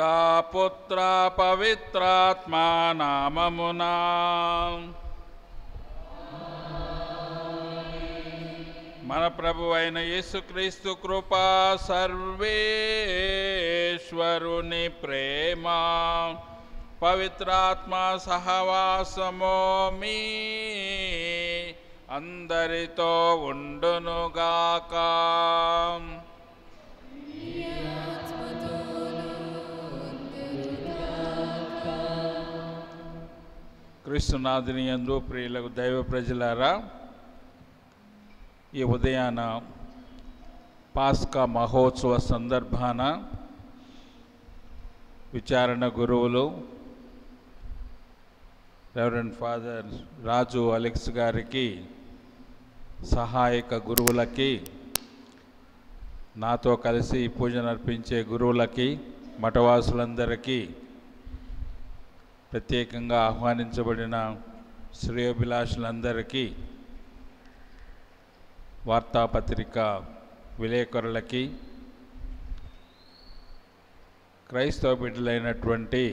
పితా పుత్ర పవిత్రాత్మ నామమునా. మన ప్రభు అయిన యేసుక్రీస్తు కృపా, సర్వేశ్వరుని ప్రేమ, పవిత్రాత్మ సహవాసము మీ అందరితో ఉండునుగాక. క్రీస్తునాథుని యందు ప్రియులకు దైవ ప్రజలారా, ఈ ఉదయాన పాస్కా మహోత్సవ సందర్భాన విచారణ గురువులు రెవరెండ్ ఫాదర్ రాజు అలెక్స్ గారికి, సహాయక గురువులకి, నాతో కలిసి పూజ నర్పించే గురువులకి, మఠవాసులందరికీ, ప్రత్యేకంగా ఆహ్వానించబడిన శ్రేయోభిలాషులందరికీ, వార్తాపత్రిక విలేకరులకి, క్రైస్తవ బిడ్డలైనటువంటి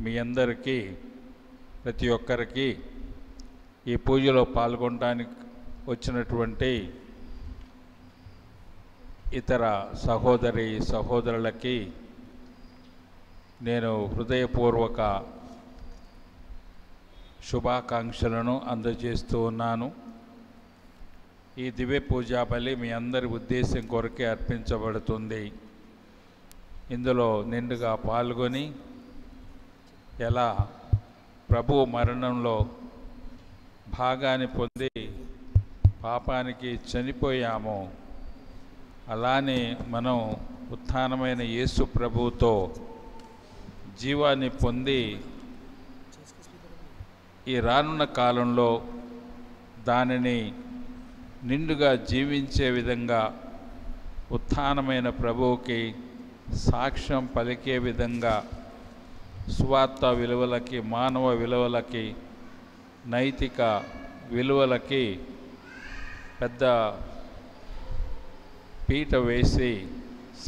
మీ అందరికీ, ప్రతి ఒక్కరికి, ఈ పూజలో పాల్గొనడానికి వచ్చినటువంటి ఇతర సహోదరి సహోదరులకి నేను హృదయపూర్వక శుభాకాంక్షలను అందజేస్తూ ఉన్నాను. ఈ దివ్య పూజా బలి మీ అందరి ఉద్దేశం కొరకే అర్పించబడుతుంది. ఇందులో నిండుగా పాల్గొని ఎలా ప్రభువు మరణంలో భాగాన్ని పొంది పాపానికి చనిపోయామో, అలానే మనం ఉత్థానమైన యేసు ప్రభువుతో జీవాన్ని పొంది ఈ రానున్న కాలంలో దానిని నిండుగా జీవించే విధంగా, ఉత్థానమైన ప్రభువుకి సాక్ష్యం పలికే విధంగా, సువార్త విలువలకి, మానవ విలువలకి, నైతిక విలువలకి పెద్ద పీట వేసి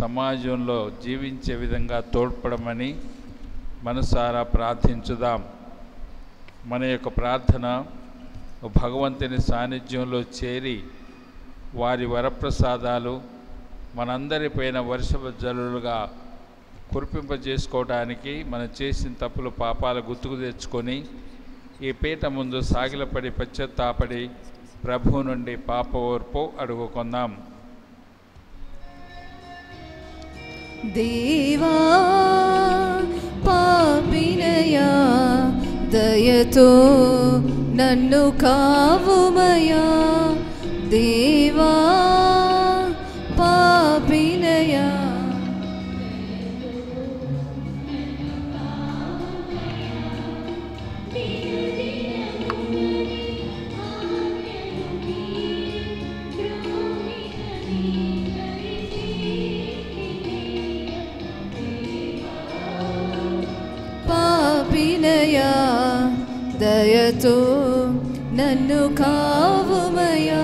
సమాజంలో జీవించే విధంగా తోడ్పడమని మనసారా ప్రార్థించుదాం. మన యొక్క ప్రార్థన భగవంతుని సాన్నిధ్యంలో చేరి వారి వరప్రసాదాలు మనందరిపైన వర్షపు జల్లులుగా కురిపింపజేసుకోవడానికి, మనం చేసిన తప్పులు పాపాలు గుర్తుకు తెచ్చుకొని ఈ పీట ముందు సాగిలపడి పశ్చాత్తాపడి ప్రభువు నుండి పాప ఓర్పు అడుగుకుందాం. దేవా పాపినయా దయతో నన్ను కావుమయా, దేవా పాపినయా పాపినయా దయతో నన్ను కావుమయా.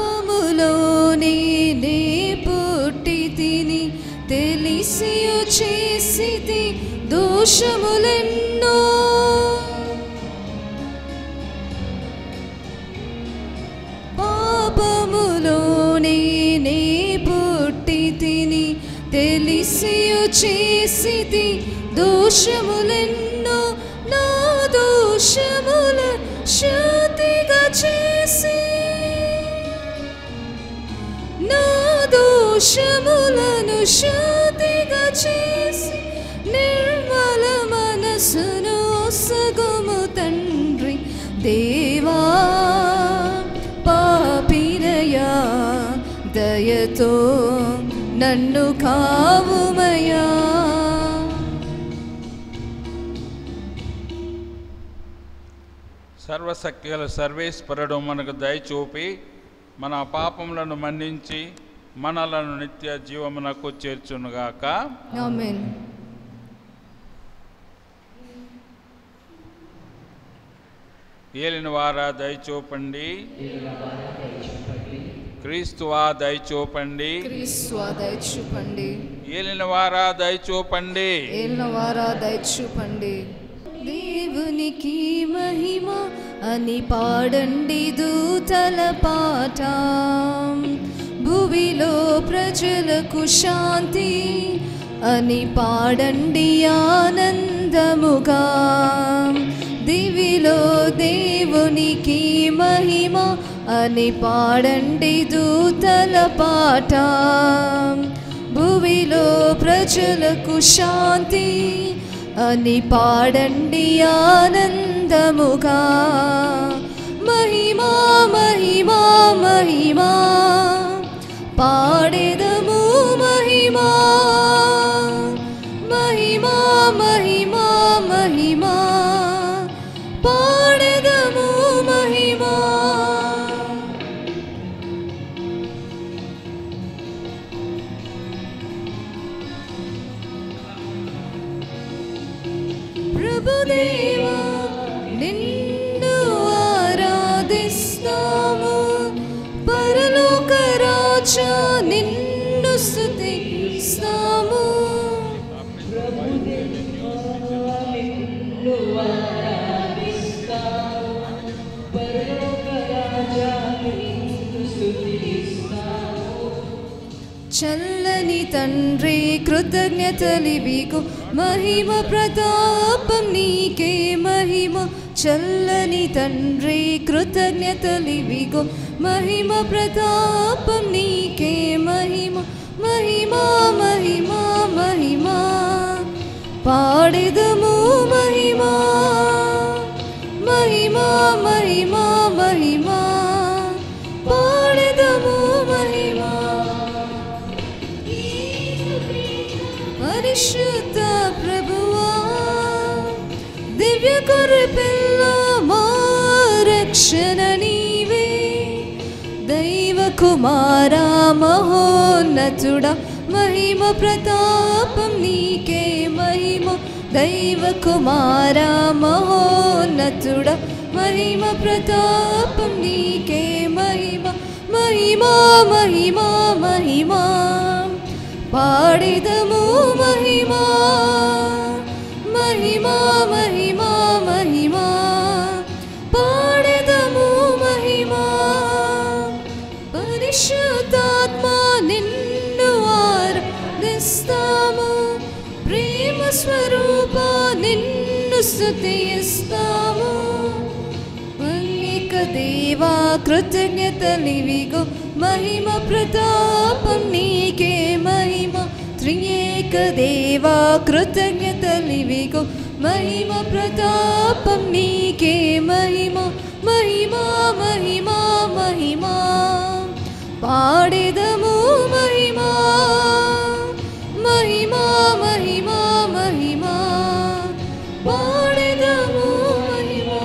పాపములోనే నే పుట్టి తిని తెలిసియు చేసితి దోషములెన్నో, పాపములోనే నే పుట్టి తిని తెలిసియు చేసితి దోషములెన్నో, నా దోషముల శుద్ధిగా చేసి, నా దోషములను శుద్ధిగా చేసి నిర్మల మనసును సగుము తండ్రి. దేవా పాపినయా దయతో నన్ను కావుమయా. సర్వశక్తిగల సర్వేశ్వరుడు మనకు దయచూపి మన పాపములను మన్నించి మనలను నిత్య జీవమునకు చేర్చునుగాక. ఏలినవారా దయచూపండి. క్రీస్తువా దయచూపండి. క్రీస్తువా దయచూపండి. ఏలినవారా దయచూపండి. ఏలినవారా దయచూపండి. దేవునికి మహిమ అని పాడండి దూతల పాట, భూమిలో ప్రజలకు శాంతి అని పాడండి ఆనందముగా. దివిలో దేవునికి మహిమ అని పాడండి దూతల పాట, భూమిలో ప్రజలకు శాంతి అని పాడండి ఆనందముగా. మహిమా మహిమా మహిమా పాడెదము మహిమా, మహిమా మహిమా మహిమా పాడెదము మహిమా. ప్రభుదేవా నిన్ను ఆరాధిస్తాము, పరలోక రాజా నిన్ను స్తుతిస్తాము. చల్లని తండ్రి కృతజ్ఞతలివిగో, మహిమ ప్రతాపం నీకే మహిమ. చల్లని తండ్రి కృతజ్ఞతలివిగో, మహిమ ప్రతాపం నీకే మహిమ. మహిమా మహిమా మహిమా పాడెదము మహిమా, మహిమా మహిమా మహిమా పాడెదము మహిమా. పరిశుద్ధ ప్రభువా దివ్య గొర్రెపిల్ల మా రక్షణ నీవే, దైవ కుమారా మహోన్నతుడా మహిమ ప్రతాపం నీకే మహిమ. దైవ కుమారా మహోన్నతుడా మహిమ ప్రతాపం నీకే మహిమ. మహిమా మహిమా మహిమా పాడెదము మహిమా, మహిమా మహిమా మహిమా పాడెదము మహిమా. పరిశుద్ధాత్మ నిన్ను ఆరాధిస్తాము, ప్రేమ స్వరూప నిన్ను స్తుతిస్తాము. దేవా కృతజ్ఞతలివిగో, మహిమ ప్రతాపం నీకే మహిమ. త్రియేక దేవా కృతజ్ఞతలివిగో, మహిమ ప్రతాపం నీకే మహిమ. మహిమా మహిమా మహిమా పాడెదము మహిమా, మహిమా మహిమా మహిమా పాడెదము మహిమా.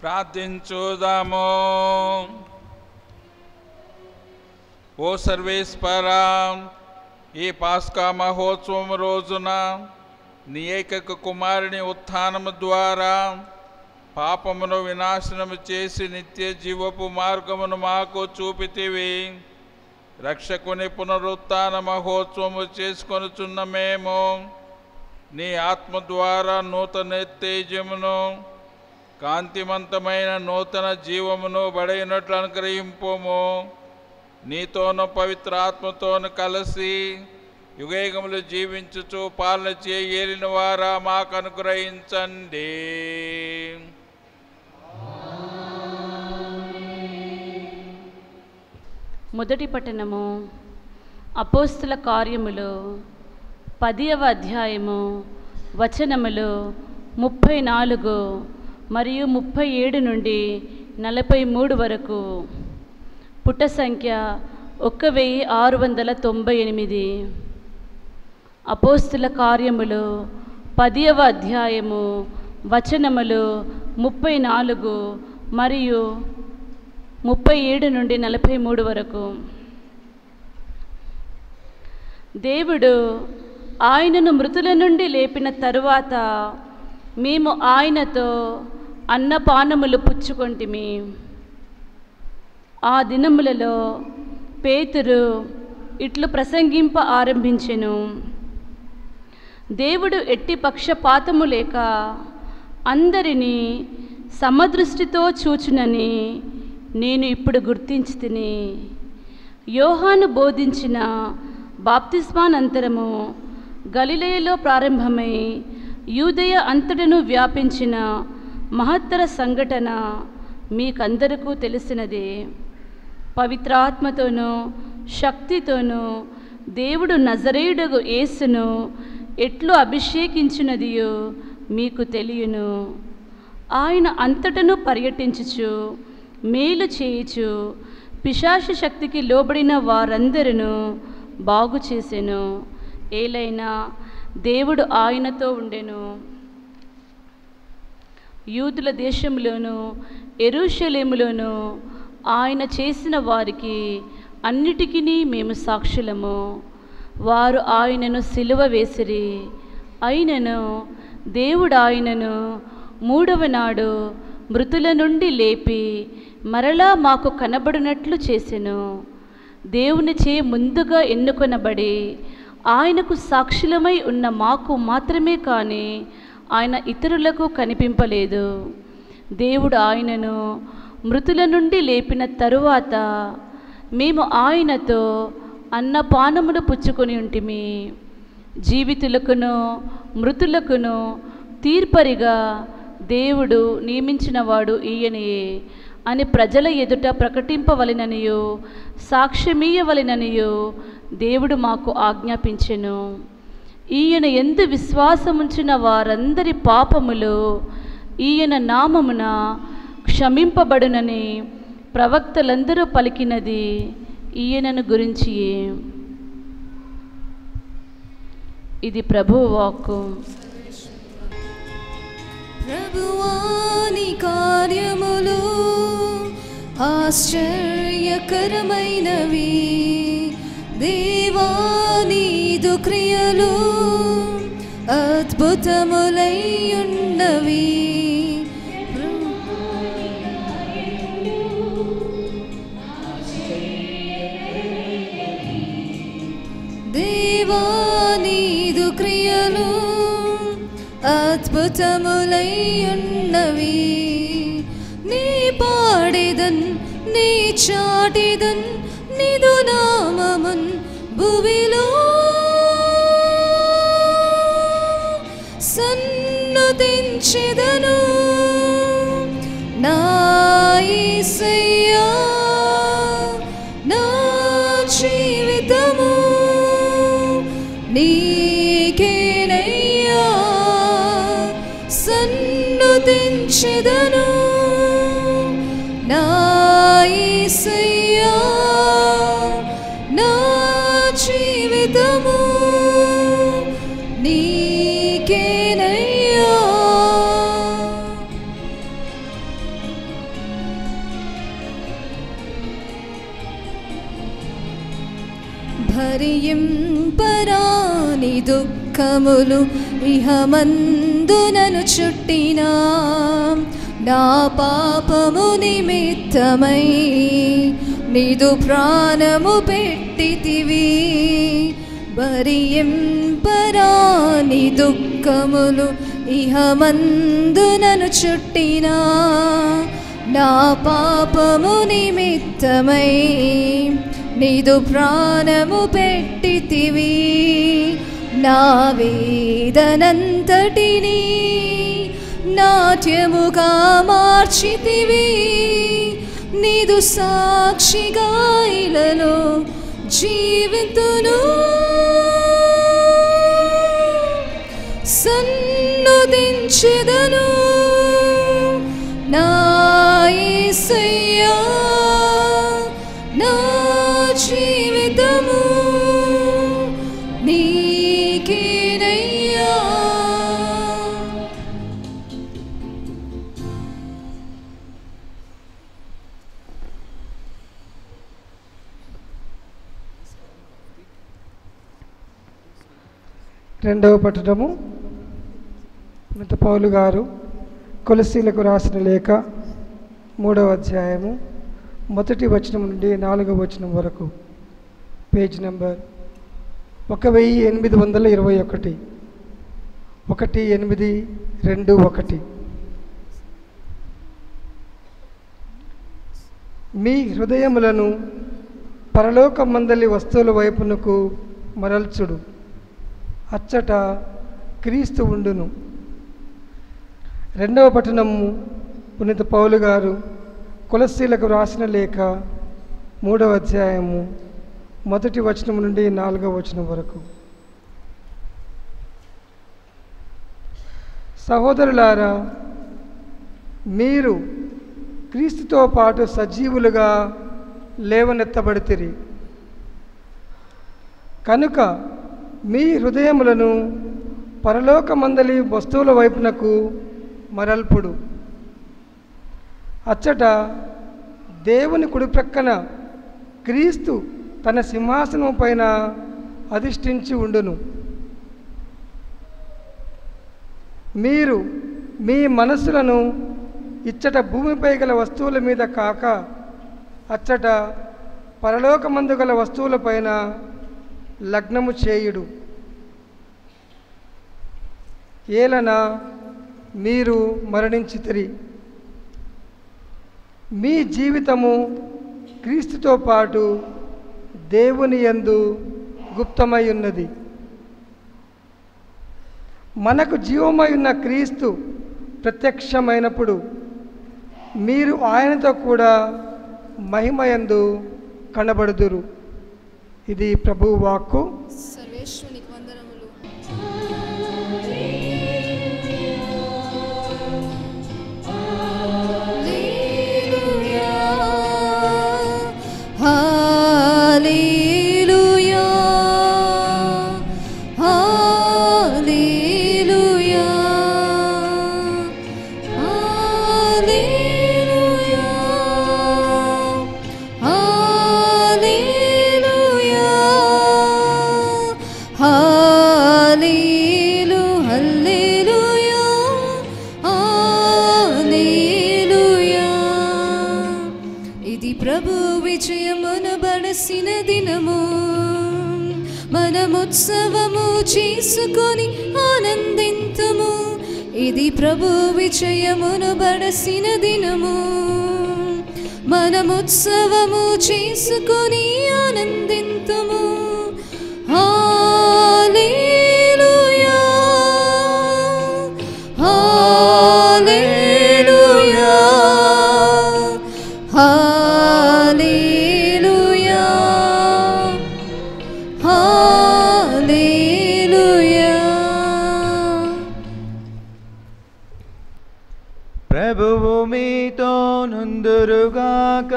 ప్రార్థించుదాము. ఓ సర్వేశ్వరా, ఈ పాస్కా మహోత్సవం రోజున నీ ఏకైక కుమారుని ఉత్థానము ద్వారా పాపమును వినాశనము చేసి నిత్య జీవపు మార్గమును మాకు చూపితివి. రక్షకుని పునరుత్థాన మహోత్సవము చేసుకొనుచున్న మేము నీ ఆత్మ ద్వారా నూతన తేజమును కాంతిమంతమైన నూతన జీవమును బడైనట్లు అనుగ్రహింపుము. నీతోను పవిత్ర ఆత్మతోను కలిసి యుగయుగములు జీవించుచు పాలన చేయలిన వారా మాకు అనుగ్రహించండి. మొదటి పట్టణము అపోస్తుల కార్యములు 10వ అధ్యాయము వచనములు 34 మరియు 37 నుండి 43 వరకు. పుట సంఖ్య 1698. అపోస్తుల కార్యములు 10వ అధ్యాయము వచనములు 34 మరియు 37 నుండి 43 వరకు. దేవుడు ఆయనను మృతుల నుండి లేపిన తరువాత మేము ఆయనతో అన్నపానములు పుచ్చుకొంటిమి. ఆ దినములలో పేతురు ఇట్లు ప్రసంగింప ఆరంభించెను. దేవుడు ఎట్టి పక్షపాతము లేక అందరినీ సమదృష్టితో చూచునని నేను ఇప్పుడు గుర్తించితిని. యోహాను బోధించిన బాప్తిస్మానంతరము గలిలయలో ప్రారంభమై యూదయ అంతటను వ్యాపించిన మహత్తర సంఘటన మీకందరికీ తెలిసినదే. పవిత్రాత్మతోనూ శక్తితోనూ దేవుడు నజరేయుడగు యేసును ఎట్లు అభిషేకించినదియో మీకు తెలియను. ఆయన అంతటను పర్యటించుచు మేలు చేయుచు పిశాచ శక్తికి లోబడిన వారందరూ బాగు చేసెను. ఏలైనా దేవుడు ఆయనతో ఉండెను. యూదుల దేశంలోనూ యెరూషలేములోనూ ఆయన చేసిన వారికి అన్నిటికీ మేము సాక్షులము. వారు ఆయనను సిలువ వేసిరి. అయినను దేవుడు ఆయనను మూడవ నాడు మృతుల నుండి లేపి మరలా మాకు కనబడినట్లు చేసెను. దేవునిచే ముందుగా ఎన్నుకొనబడి ఆయనకు సాక్షులమై ఉన్న మాకు మాత్రమే కానీ ఆయన ఇతరులకు కనిపింపలేదు. దేవుడు ఆయనను మృతుల నుండి లేపిన తరువాత మేము ఆయనతో అన్నపానములు పుచ్చుకొని ఉంటిమి. జీవితులకును మృతులకును తీర్పరిగా దేవుడు నియమించినవాడు ఈయనయే అని ప్రజల ఎదుట ప్రకటింపవలెననియు సాక్ష్యమీయవలెననియు దేవుడు మాకు ఆజ్ఞాపించెను. ఈయన యందు విశ్వాసముంచిన వారందరి పాపములు ఈయన నామమున క్షమింపబడునని ప్రవక్తలందరూ పలికినది ఈయనను గురించియే. ఇది ప్రభువు వాక్కు. ప్రభువాని కార్యములు ఆశ్చర్యకరమైనవి, దేవానీదు క్రియలు అద్భుతములై ఉన్నవి. దేవానీదు క్రియలు అద్భుతములై ఉన్నవి. నీ పాడేదన్ నీ చాటేదన్ నిదు నామమున్ భువిలో సన్నుతించెదను. నా యేసయ్యా నా జీవితము నీకేనయ్యా సన్నుతించెదను. నా యేసయ్యా నా జీవితము నీకేనయ్యా. భరింపరాని దుఃఖములు ఇహమందునను చుట్టినా నా పాపము నిమిత్తమై నీదు ప్రాణము పెట్టితివి. భరింపరాని దుఃఖములు ఇహమందునను చుట్టినా నా పాపము నిమిత్తమై నీదు ప్రాణము పెట్టితివి. నా వేదనంతటిని నాట్యముగా మార్చితివి. నీదు సాక్షిగా ఇలలో జీవితును. సన్నుతించెదను. నా యేసయ్యా నా జీవితము నీకేనయ్యా. రెండవ పట్టణము పునీత పౌలు గారు కొలస్సీలకు రాసిన లేఖ 3వ అధ్యాయము 1వ వచనం నుండి 4వ వచనం వరకు, పేజ్ నంబర్ 1821, 1821. మీ హృదయములను పరలోకమందలి వస్తువుల వైపునకు మరల్చుడు, అచ్చట క్రీస్తు ఉండును. 2వ పట్టణము పునీత పౌలు గారు కొలస్సీలకు రాసిన లేఖ 3వ అధ్యాయము 1వ వచనం నుండి 4వ వచనం వరకు. సహోదరులారా, మీరు క్రీస్తుతో పాటు సజీవులుగా లేవనెత్తబడితిరి కనుక మీ హృదయములను పరలోకమందలి వస్తువుల వైపునకు మరల్పుడు, అచ్చట దేవుని కుడి ప్రక్కన క్రీస్తు తన సింహాసనం పైన అధిష్ఠించి ఉండును. మీరు మీ మనస్సులను ఇచ్చట భూమిపై గల వస్తువుల మీద కాక అచ్చట పరలోకమందు గల వస్తువులపైన లగ్నము చేయుడు. ఏలన మీరు మరణించితిరి, మీ జీవితము క్రీస్తుతో పాటు దేవుని యందు గుప్తమై ఉన్నది. మనకు జీవమై ఉన్న క్రీస్తు ప్రత్యక్షమైనప్పుడు మీరు ఆయనతో కూడా మహిమయందు కనబడుదురు. ఇది ప్రభువు వాక్కు. సర్వేశ్వరునికి వందనములు. హల్లెలూయా, హల్లెలూయా, హల్లెలూయా, హల్లెలూయా, హల్లెలూయా, హల్లెలూయా. ఇది ప్రభు విజయమును బడసిన దినము, మనముత్సవము చేసుకొని ఆనందింతుము. ఇది ప్రభు విజయమును బడసిన దినము, మనముత్సవము చేసుకొని ఆనందింతుము. హల్లెలూయా, హల్లెలూయా, హల్లెలూయా, హల్లెలూయా. ప్రభువు మీతో నుందురుగాక.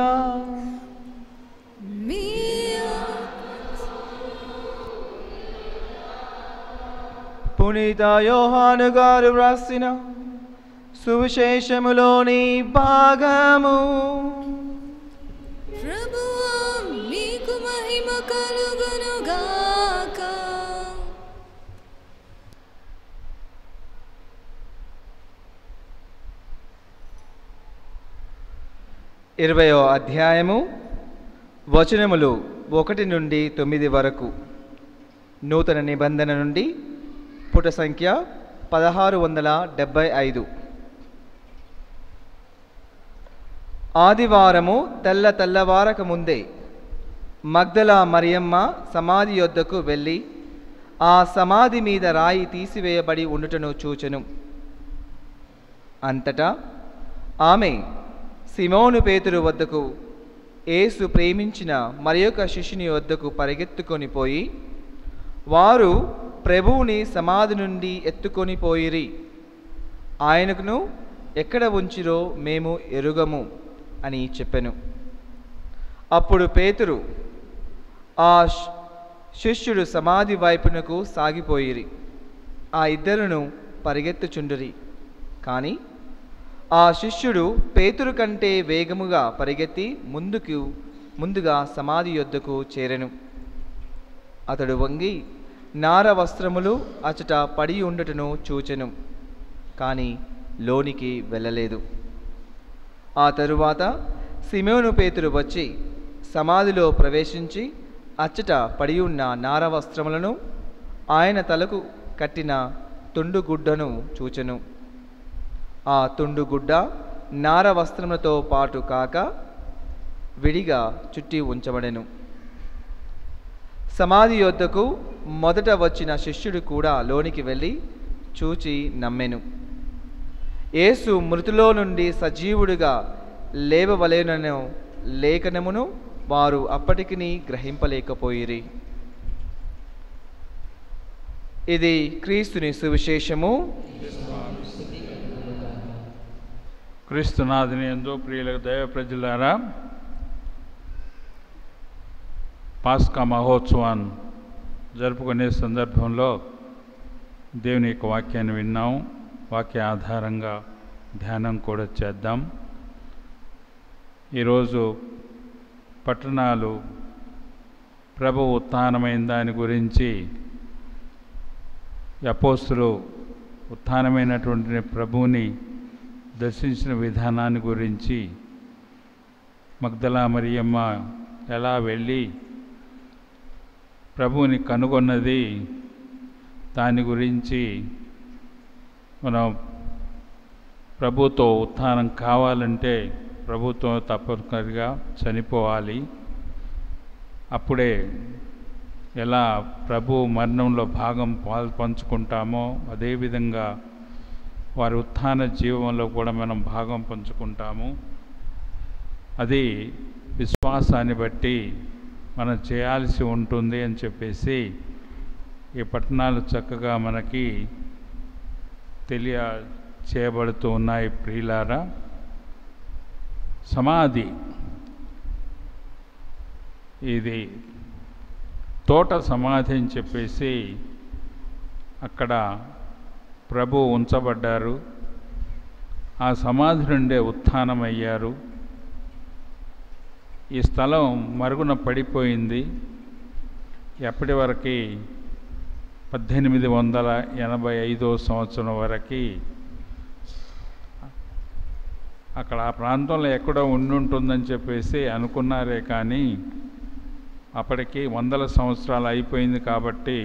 పునీత యోహాను గారు వ్రాసిన సువిశేషములోని భాగము. ప్రభువా, మీకు మహిమ కలుగునుగాక. 20వ అధ్యాయము వచనములు 1 నుండి 9 వరకు. నూతన నిబంధన నుండి పుట సంఖ్య 1675. ఆదివారము తెల్లవారక ముందే మగ్దలా మరియమ్మ సమాధి యొద్దకు వెళ్ళి ఆ సమాధి మీద రాయి తీసివేయబడి ఉండుటను చూచెను. అంతటా ఆమె సిమోను పేతురు వద్దకు, యేసు ప్రేమించిన మరియొక శిష్యుని వద్దకు పరిగెత్తుకొని పోయి, వారు ప్రభువుని సమాధి నుండి ఎత్తుకొని పోయిరి, ఆయనకును ఎక్కడ ఉంచిరో మేము ఎరుగము అని చెప్పెను. అప్పుడు పేతురు ఆ శిష్యుడు సమాధి వైపునకు సాగిపోయిరి. ఆ ఇద్దరును పరిగెత్తుచుండిరి. కానీ ఆ శిష్యుడు పేతురు కంటే వేగముగా పరిగెత్తి ముందుగా సమాధి యొద్దకు చేరెను. అతడు వంగి నార వస్త్రములు అచట పడి ఉండుటను చూచెను. కానీ లోనికి వెళ్ళలేదు. ఆ తరువాత సిమోను పేతురు వచ్చి సమాధిలో ప్రవేశించి అచ్చట పడి ఉన్న నార వస్త్రములను ఆయన తలకు కట్టిన తుండుగుడ్డను చూచెను. ఆ తుండుగుడ్డ నార వస్త్రములతో పాటు కాక విడిగా చుట్టి ఉంచబడెను. సమాధి యొద్దకు మొదట వచ్చిన శిష్యుడు కూడా లోనికి వెళ్ళి చూచి నమ్మెను. యేసు మృతులో నుండి సజీవుడిగా లేవవలెనను లేఖనమును వారు అప్పటికి గ్రహింపలేకపోయిరి. ఇది క్రీస్తుని సువిశేషము. క్రీస్తునాథుని యందు ప్రియులకు దైవ ప్రజలారా, పాస్కా మహోత్సవాన్ని జరుపుకునే సందర్భంలో దేవుని యొక్క వాక్యాన్ని విన్నాం. వాక్య ఆధారంగా ధ్యానం కూడా చేద్దాం. ఈరోజు పట్టణాలు ప్రభు ఉత్థానమైన దాని గురించి, అపోస్తులు ఉత్థానమైనటువంటి ప్రభువుని దర్శించిన విధానాన్ని గురించి, మగ్దలా మరియమ్మ ఎలా వెళ్ళి ప్రభువుని కనుగొన్నది, దాని గురించి మనం ప్రభుతో ఉత్థానం కావాలంటే ప్రభుతో తప్పనిసరిగా చనిపోవాలి. అప్పుడే ఎలా ప్రభు మరణంలో భాగం పంచుకుంటామో అదేవిధంగా వారి ఉత్థాన జీవంలో కూడా మనం భాగం పంచుకుంటాము. అది విశ్వాసాన్ని బట్టి మనం చేయాల్సి ఉంటుంది అని చెప్పేసి ఈ పట్టణాలు చక్కగా మనకి చేయబడుతూ ఉన్నాయి. ప్రియులారా, సమాధి ఇది తోట సమాధి అని చెప్పేసి అక్కడ ప్రభు ఉంచబడ్డారు. ఆ సమాధి నుండే ఉత్థానమయ్యారు. ఈ స్థలం మరుగున పడిపోయింది. ఎప్పటి వరకు 1885 సంవత్సరం వరకు అక్కడ ఆ ప్రాంతంలో ఎక్కడో ఉంటుందని చెప్పేసి అనుకున్నారే, కానీ అప్పటికి 100 సంవత్సరాలు అయిపోయింది. కాబట్టి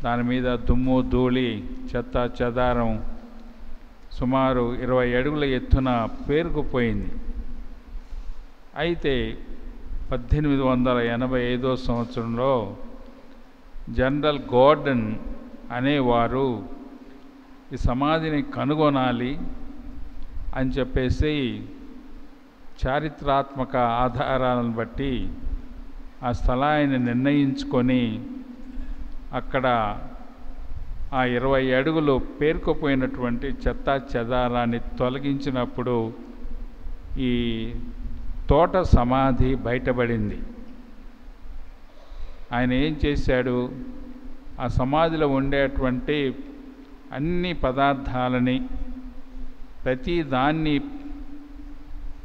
దాని మీద దుమ్ము ధూళి చెత్త చెదారం సుమారు 20 అడుగుల ఎత్తున పేరుకుపోయింది. అయితే 1885 సంవత్సరంలో జనరల్ గార్డెన్ అనేవారు ఈ సమాధిని కనుగొనాలి అని చెప్పేసి చారిత్రాత్మక ఆధారాలను బట్టి ఆ స్థలాన్ని నిర్ణయించుకొని అక్కడ ఆ 20 అడుగులు పేరుకుపోయినటువంటి చెత్త చెదారాన్ని తొలగించినప్పుడు ఈ తోట సమాధి బయటపడింది. ఆయన ఏం చేశాడు, ఆ సమాధిలో ఉండేటువంటి అన్ని పదార్థాలని ప్రతి దాన్ని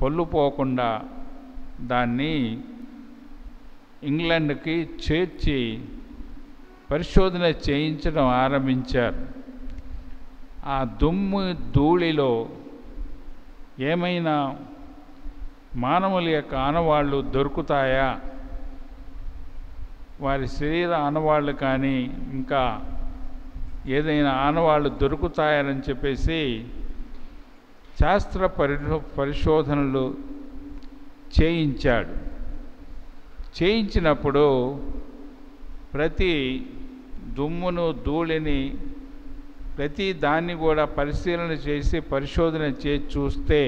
పొల్లుపోకుండా దాన్ని ఇంగ్లాండ్కి చేర్చి పరిశోధన చేయించడం ఆరంభించారు. ఆ దుమ్ము ధూళిలో ఏమైనా మానవుల యొక్క ఆనవాళ్ళు దొరుకుతాయా, వారి శరీర ఆనవాళ్ళు కానీ ఇంకా ఏదైనా ఆనవాళ్ళు దొరుకుతాయని చెప్పేసి శాస్త్ర పరిశోధనలు చేయించాడు. చేయించినప్పుడు ప్రతి దుమ్మును ధూళిని ప్రతి దాన్ని కూడా పరిశీలన చేసి పరిశోధన చేసి చూస్తే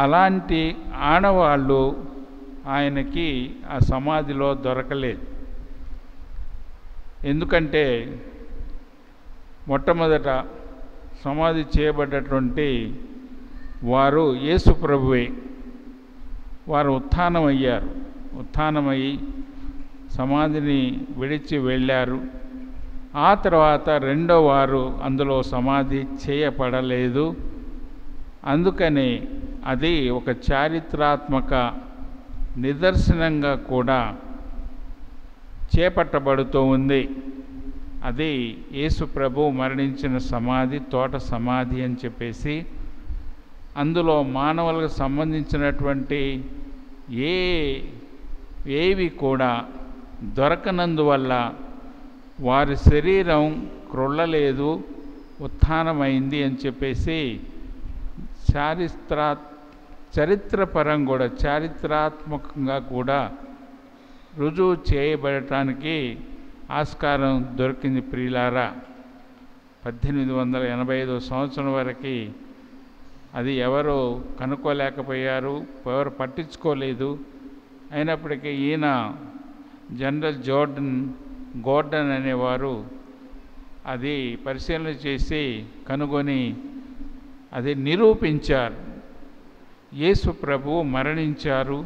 అలాంటి ఆనవాళ్ళు ఆయనకి ఆ సమాధిలో దొరకలేదు. ఎందుకంటే మొట్టమొదట సమాధి చేయబడ్డటువంటి వారు యేసు ప్రభువే. వారు ఉత్థానమయ్యారు. ఉత్థానమయ్యి సమాధిని విడిచి వెళ్ళారు. ఆ తర్వాత రెండో వారు అందులో సమాధి చేయబడలేదు. అందుకని అది ఒక చారిత్రాత్మక నిదర్శనంగా కూడా చేపట్టబడుతూ ఉంది. అది యేసు ప్రభు మరణించిన సమాధి, తోట సమాధి అని చెప్పేసి, అందులో మానవులకు సంబంధించినటువంటి ఏవి కూడా దొరకనందువల్ల వారి శరీరం క్రొల్లలేదు, ఉత్థానమైంది అని చెప్పేసి చారిత్రాత్మకంగా కూడా రుజువు చేయబడటానికి ఆస్కారం దొరికింది. ప్రియులారా, 1885 సంవత్సరం వరకు అది ఎవరు కనుక్కోలేకపోయారు, ఎవరు పట్టించుకోలేదు. అయినప్పటికీ ఈయన జనరల్ గోర్డన్ అనేవారు అది పరిశీలన చేసి కనుగొని అది నిరూపించారు. యేసు ప్రభువు మరణించారు,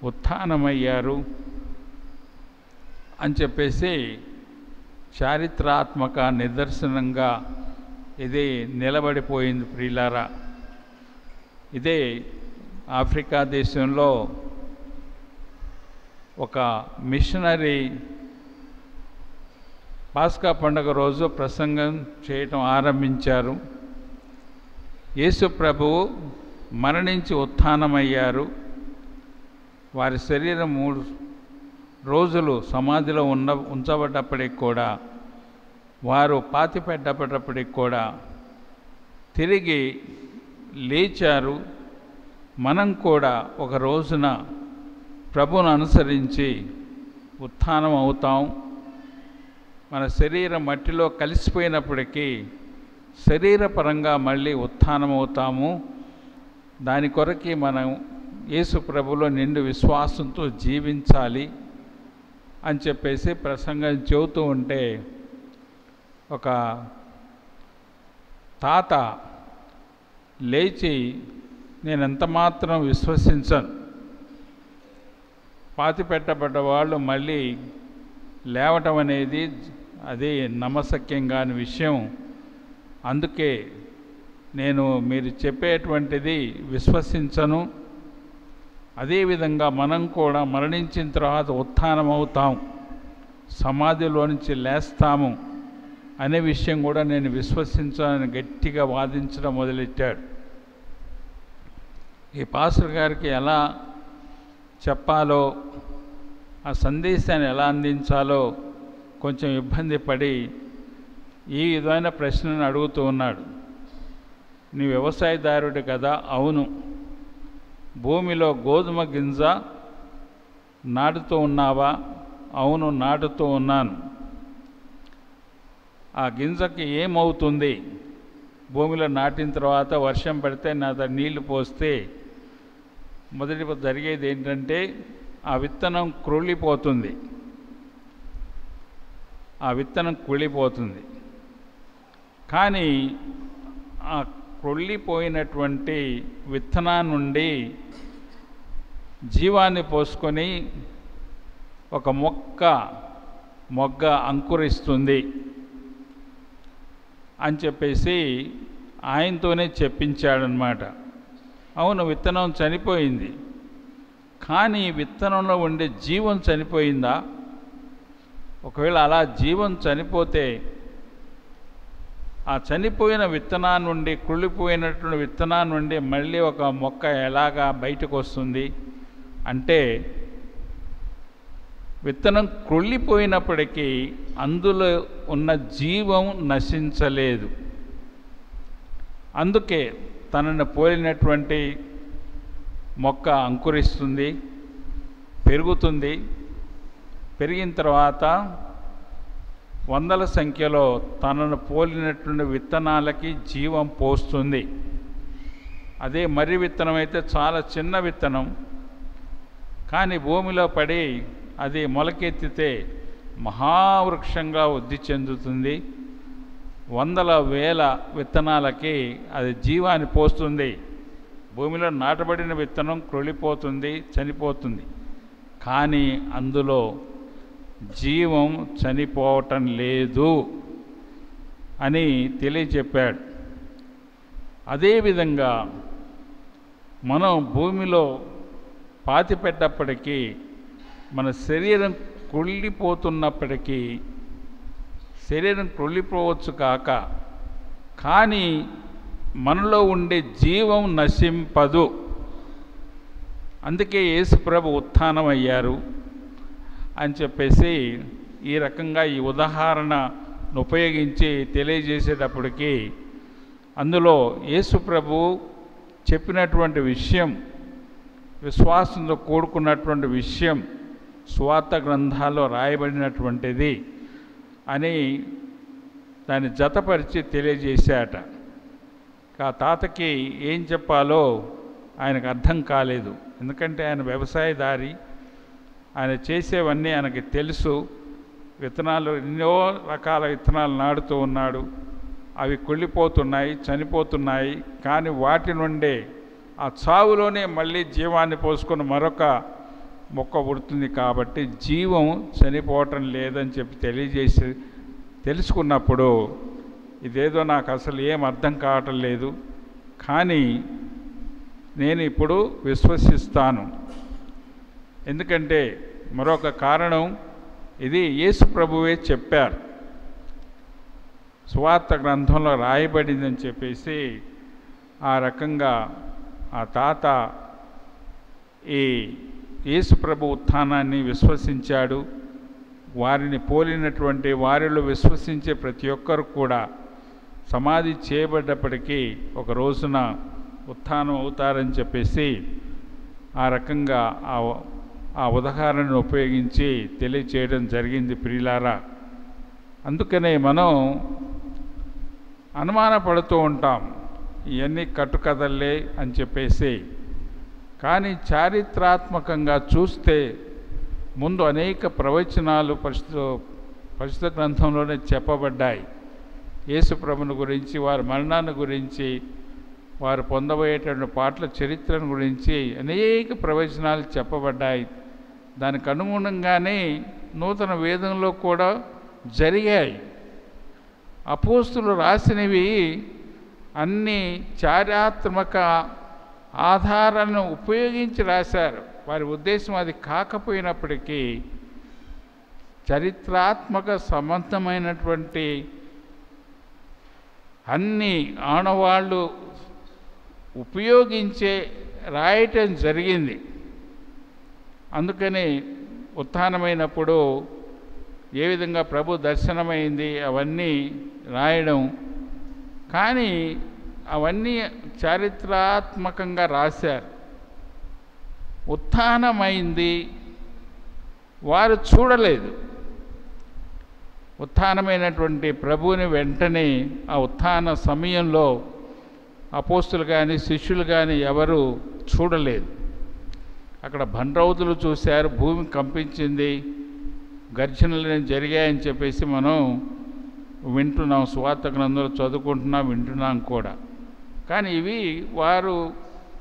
ఉత్థానమయ్యారు అని చెప్పేసి చారిత్రాత్మక నిదర్శనంగా ఇది నిలబడిపోయింది. ప్రియులారా, ఇదే ఆఫ్రికా దేశంలో ఒక మిషనరీ పాస్కా పండుగ రోజు ప్రసంగం చేయటం ఆరంభించారు. యేసు ప్రభువు మరణించి ఉత్థానమయ్యారు, వారి శరీరం 3 రోజులు సమాధిలో ఉంచబడ్డప్పటికి కూడా, వారు పాతిపెట్టబడ్డప్పటికి కూడా తిరిగి లేచారు. మనం కూడా ఒక రోజున ప్రభువును అనుసరించి ఉత్థానం అవుతాం. మన శరీరం మట్టిలో కలిసిపోయినప్పటికీ శరీరపరంగా మళ్ళీ ఉత్థానం అవుతాము. దాని కొరకి మనం యేసు ప్రభువులో నిండు విశ్వాసంతో జీవించాలి అని చెప్పేసి ప్రసంగం చెబుతూ ఉంటే, ఒక తాత లేచి, నేను ఎంత మాత్రం విశ్వసించను, పాతిపెట్టబడ్డ వాళ్ళు మళ్ళీ లేవటం అనేది అది నమ్మశక్యం కాని విషయం, అందుకే నేను మీరు చెప్పేటువంటిది విశ్వసించను. అదేవిధంగా మనం కూడా మరణించిన తర్వాత ఉత్థానం అవుతాం, సమాధిలో నుంచి లేస్తాము అనే విషయం కూడా నేను విశ్వసించాలని గట్టిగా వాదించడం మొదలెట్టాడు. ఈ పాస్టర్ గారికి ఎలా చెప్పాలో, ఆ సందేశాన్ని ఎలా అందించాలో కొంచెం ఇబ్బంది పడి ఈ విధమైన ప్రశ్నను అడుగుతూ ఉన్నాడు. నీ వ్యవసాయదారుడు కదా? అవును. భూమిలో గోధుమ గింజ నాటుతూ ఉన్నావా? అవును, నాటుతూ ఉన్నాను. ఆ గింజకి ఏమవుతుంది? భూమిలో నాటిన తర్వాత వర్షం పడితే నీళ్లు పోస్తే మొదటి జరిగేది ఏంటంటే ఆ విత్తనం క్రుళ్ళిపోతుంది. కానీ ఆ క్రొళ్ళిపోయినటువంటి విత్తనాన్ని నుండి జీవాన్ని పోసుకొని ఒక మొగ్గ అంకురిస్తుంది అని చెప్పేసి ఆయనతోనే చెప్పించాడనమాట. అవును, విత్తనం చనిపోయింది, కానీ విత్తనంలో ఉండే జీవం చనిపోయిందా? ఒకవేళ అలా జీవం చనిపోతే ఆ చనిపోయిన విత్తనాన్ని నుండి, కుళ్ళిపోయినటువంటి విత్తనాన్ని నుండి మళ్ళీ ఒక మొక్క ఎలాగా బయటకు వస్తుంది అంటే, విత్తనం కుళ్ళిపోయినప్పటికీ అందులో ఉన్న జీవం నశించలేదు. అందుకే తనను పోలినటువంటి మొక్క అంకురిస్తుంది, పెరుగుతుంది. పెరిగిన తర్వాత వందల సంఖ్యలో తనను పోలినటువంటి విత్తనాలకి జీవం పోస్తుంది. అదే మర్రి విత్తనం అయితే చాలా చిన్న విత్తనం, కానీ భూమిలో పడి అది మొలకెత్తితే మహావృక్షంగా వృద్ధి చెందుతుంది. వందల వేల విత్తనాలకి అది జీవాన్ని పోస్తుంది. భూమిలో నాటబడిన విత్తనం క్రొళ్ళిపోతుంది, చనిపోతుంది, కానీ అందులో జీవం చనిపోవటం లేదు అని తెలియచెప్పాడు. అదేవిధంగా మనం భూమిలో పాతిపెట్టప్పటికీ, మన శరీరం కుళ్ళిపోతున్నప్పటికీ శరీరం కృలిపోవచ్చు కాక, కానీ మనలో ఉండే జీవం నశింపదు. అందుకే యేసుప్రభు ఉత్థానం అయ్యారు అని చెప్పేసి ఈ రకంగా ఈ ఉదాహరణను ఉపయోగించి తెలియజేసేటప్పటికి అందులో యేసుప్రభు చెప్పినటువంటి విషయం, విశ్వాసంతో కూడుకున్నటువంటి విషయం సువార్త గ్రంథాల్లో రాయబడినటువంటిది అని దాన్ని జతపరిచి తెలియజేశాట. ఆ తాతకి ఏం చెప్పాలో ఆయనకు అర్థం కాలేదు. ఎందుకంటే ఆయన వ్యవసాయదారి, ఆయన చేసేవన్నీ ఆయనకి తెలుసు. విత్తనాలు ఎన్నో రకాల విత్తనాలు నాటుతూ ఉన్నాడు. అవి కుళ్ళిపోతున్నాయి, చనిపోతున్నాయి. కానీ వాటి నుండే ఆ చావులోనే మళ్ళీ జీవాన్ని పోసుకుని మరొక మొక్క పుడుతుంది. కాబట్టి జీవం చనిపోవటం లేదని చెప్పి తెలుసుకున్నప్పుడు ఇదేదో నాకు అసలు ఏం అర్థం కావటం లేదు, కానీ నేను ఇప్పుడు విశ్వసిస్తాను. ఎందుకంటే మరొక కారణం, ఇది యేసు ప్రభువే చెప్పారు, సువార్త గ్రంథంలో రాయబడిందని చెప్పేసి ఆ రకంగా ఆ తాత ఈ యేసు ప్రభు ఉత్థానాన్ని విశ్వసించాడు. వారిని పోలినటువంటి వారిలో విశ్వసించే ప్రతి ఒక్కరు కూడా సమాధి చేయబడ్డప్పటికీ ఒక రోజున ఉత్థానం అవుతారని చెప్పేసి ఆ రకంగా ఆ ఉదాహరణను ఉపయోగించి తెలియచేయడం జరిగింది ప్రియులారా. అందుకనే మనం అనుమానపడుతూ ఉంటాం, ఇవన్నీ కట్టుకథల్లే అని చెప్పేసి. కానీ చారిత్రాత్మకంగా చూస్తే ముందు అనేక ప్రవచనాలు పరిశుద్ధ గ్రంథంలోనే చెప్పబడ్డాయి. యేసు ప్రభుని గురించి, వారి మరణాన్ని గురించి, వారు పొందబోయేటువంటి పాటల చరిత్రను గురించి అనేక ప్రవచనాలు చెప్పబడ్డాయి. దానికి అనుగుణంగానే నూతన వేదంలో కూడా జరిగాయి. అపోస్తులు రాసినవి అన్ని చారిత్రాత్మక ఆధారాలను ఉపయోగించి రాశారు. వారి ఉద్దేశం అది కాకపోయినప్పటికీ చరిత్రాత్మక సంబంధమైనటువంటి అన్ని ఆనవాళ్ళు ఉపయోగించే రాయటం జరిగింది. అందుకని ఉత్థానమైనప్పుడు ఏ విధంగా ప్రభు దర్శనమైంది అవన్నీ రాయడం, కానీ అవన్నీ చారిత్రాత్మకంగా రాశారు. ఉత్థానమైంది వారు చూడలేదు. ఉత్థానమైనటువంటి ప్రభువుని వెంటనే ఆ ఉత్థాన సమయంలో అపోస్తులు కానీ శిష్యులు కానీ ఎవరు చూడలేదు. అక్కడ బండ్రౌతులు చూశారు, భూమి కంపించింది, గర్జనలు జరిగాయని చెప్పేసి మనం వింటున్నాం, సువార్త గ్రంథంలో చదువుకుంటున్నాం, వింటున్నాం కూడా. కానీ ఇవి వారు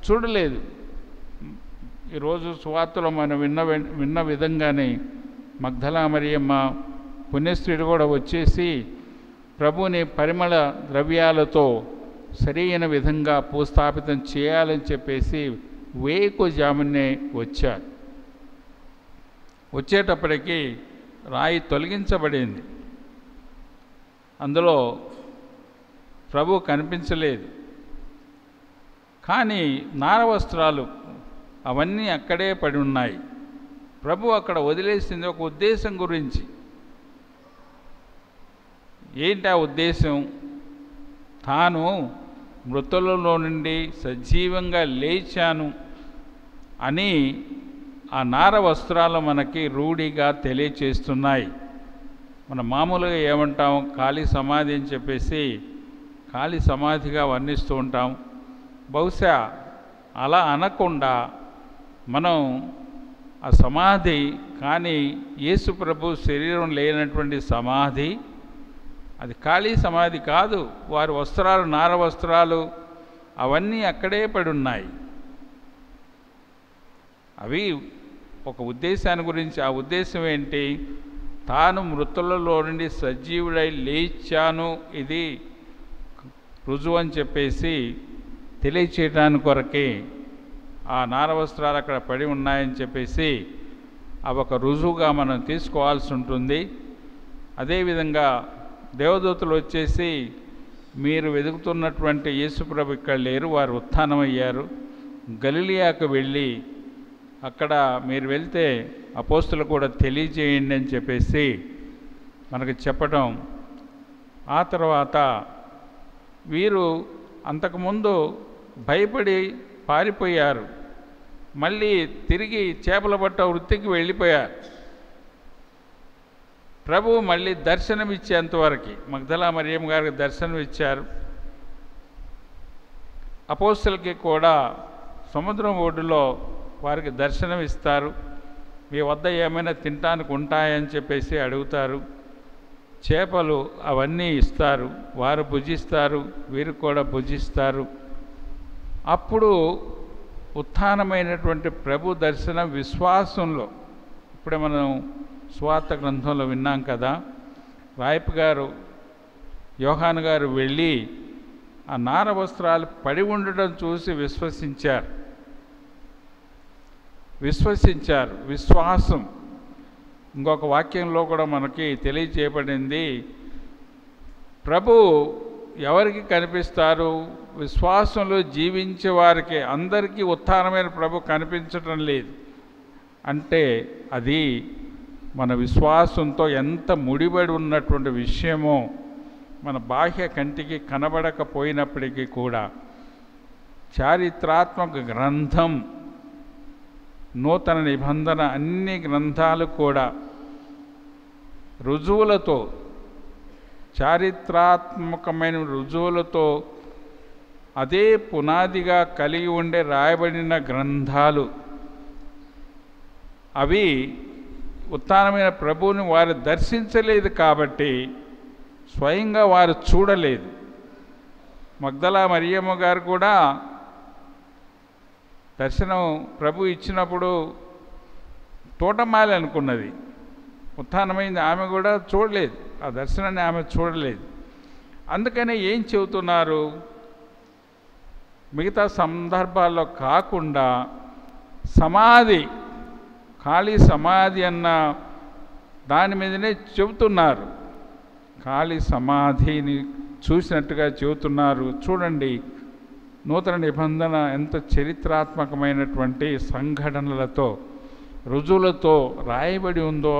చూడలేదు. ఈరోజు సువార్తలో మనం విన్న విధంగానే మగ్దలా మరియమ్మ పుణ్యస్త్రీలు కూడా వచ్చేసి ప్రభుని పరిమళ ద్రవ్యాలతో సరైన విధంగా భూస్థాపితం చేయాలని చెప్పేసి వేకుజామునే వచ్చారు. వచ్చేటప్పటికి రాయి తొలగించబడింది. అందులో ప్రభు కనిపించలేదు. కానీ నారవస్త్రాలు అవన్నీ అక్కడే పడి ఉన్నాయి. ప్రభు అక్కడ వదిలేసింది ఒక ఉద్దేశం గురించి. ఏంటి ఆ ఉద్దేశం? తాను మృతులలో నుండి సజీవంగా లేచాను అని ఆ నార వస్త్రాలు మనకి రూఢిగా తెలియచేస్తున్నాయి. మనం మామూలుగా ఏమంటాం, ఖాళీ సమాధి అని చెప్పేసి ఖాళీ సమాధిగా వర్ణిస్తూ ఉంటాం. బహుశా అలా అనకుండా మనం ఆ సమాధి, కానీ యేసు ప్రభు శరీరం లేనటువంటి సమాధి, అది ఖాళీ సమాధి కాదు. వారి వస్త్రాలు, నార వస్త్రాలు అవన్నీ అక్కడే పడి ఉన్నాయి. అవి ఒక ఉద్దేశాన్ని గురించి. ఆ ఉద్దేశం ఏంటి? తాను మృతులలో నుండి సజీవుడై లేచాను, ఇది రుజువు అని చెప్పేసి తెలియచేయడానికి కొరకే ఆ నారవస్త్రాలు అక్కడ పడి ఉన్నాయని చెప్పేసి అవి ఒక రుజువుగా మనం తీసుకోవాల్సి ఉంటుంది. అదేవిధంగా దేవదూతలు వచ్చేసి మీరు వెతుకుతున్నటువంటి యేసుప్రభు ఇక్కడ లేరు, వారు ఉత్థానమయ్యారు, గలిలియాకు వెళ్ళి అక్కడ మీరు వెళ్తే అపోస్తులకు కూడా తెలియజేయండి అని చెప్పేసి మనకు చెప్పడం. ఆ తర్వాత వీరు అంతకుముందు భయపడి పారిపోయారు, మళ్ళీ తిరిగి చేపల పట్ట వృత్తికి వెళ్ళిపోయారు. ప్రభువు మళ్ళీ దర్శనమిచ్చేంతవరకు మగ్దలా మరియమ్మ గారికి దర్శనం ఇచ్చారు. అపోస్తలకి కూడా సముద్రం ఒడ్డులో వారికి దర్శనం ఇస్తారు. మీ వద్ద ఏమైనా తినటానికి ఉంటాయని చెప్పేసి అడుగుతారు. చేపలు అవన్నీ ఇస్తారు, వారు భుజిస్తారు, వీరు కూడా భుజిస్తారు. అప్పుడు ఉత్థానమైనటువంటి ప్రభు దర్శనం విశ్వాసంలో, ఇప్పుడే మనం సువార్త గ్రంథంలో విన్నాం కదా, రాయప్ గారు యోహాను గారు వెళ్ళి ఆ నార వస్త్రాలు పడి ఉండడం చూసి విశ్వసించారు. విశ్వాసం. ఇంకొక వాక్యంలో కూడా మనకి తెలియజేయబడింది, ప్రభు ఎవరికి కనిపిస్తారు? విశ్వాసంలో జీవించే వారికి. అందరికీ ఉత్థానమైన ప్రభు కనిపించటం లేదు అంటే అది మన విశ్వాసంతో ఎంత ముడిపడి ఉన్నటువంటి విషయమో మన బాహ్య కంటికి కనబడకపోయినప్పటికీ కూడా చారిత్రాత్మక గ్రంథం, నూతన నిబంధన అన్ని గ్రంథాలు కూడా రుజువులతో, చారిత్రాత్మకమైన రుజువులతో అదే పునాదిగా కలిగి ఉండే రాయబడిన గ్రంథాలు. అవి ఉత్థానమైన ప్రభువుని వారు దర్శించలేదు కాబట్టి స్వయంగా వారు చూడలేదు. మగ్దలా మరియమ్మ గారు కూడా దర్శనం ప్రభు ఇచ్చినప్పుడు తోటమాలి అనుకున్నది, ఉత్థానమైంది. ఆమె కూడా చూడలేదు, ఆ దర్శనాన్ని ఆమె చూడలేదు. అందుకనే ఏం చెబుతున్నారు, మిగతా సందర్భాల్లో కాకుండా సమాధి, ఖాళీ సమాధి అన్న దాని మీదనే చెబుతున్నారు. ఖాళీ సమాధిని చూసినట్టుగా చెబుతున్నారు. చూడండి, నూతన నిబంధన ఎంత చరిత్రాత్మకమైనటువంటి సంఘటనలతో, రుజువులతో రాయబడి ఉందో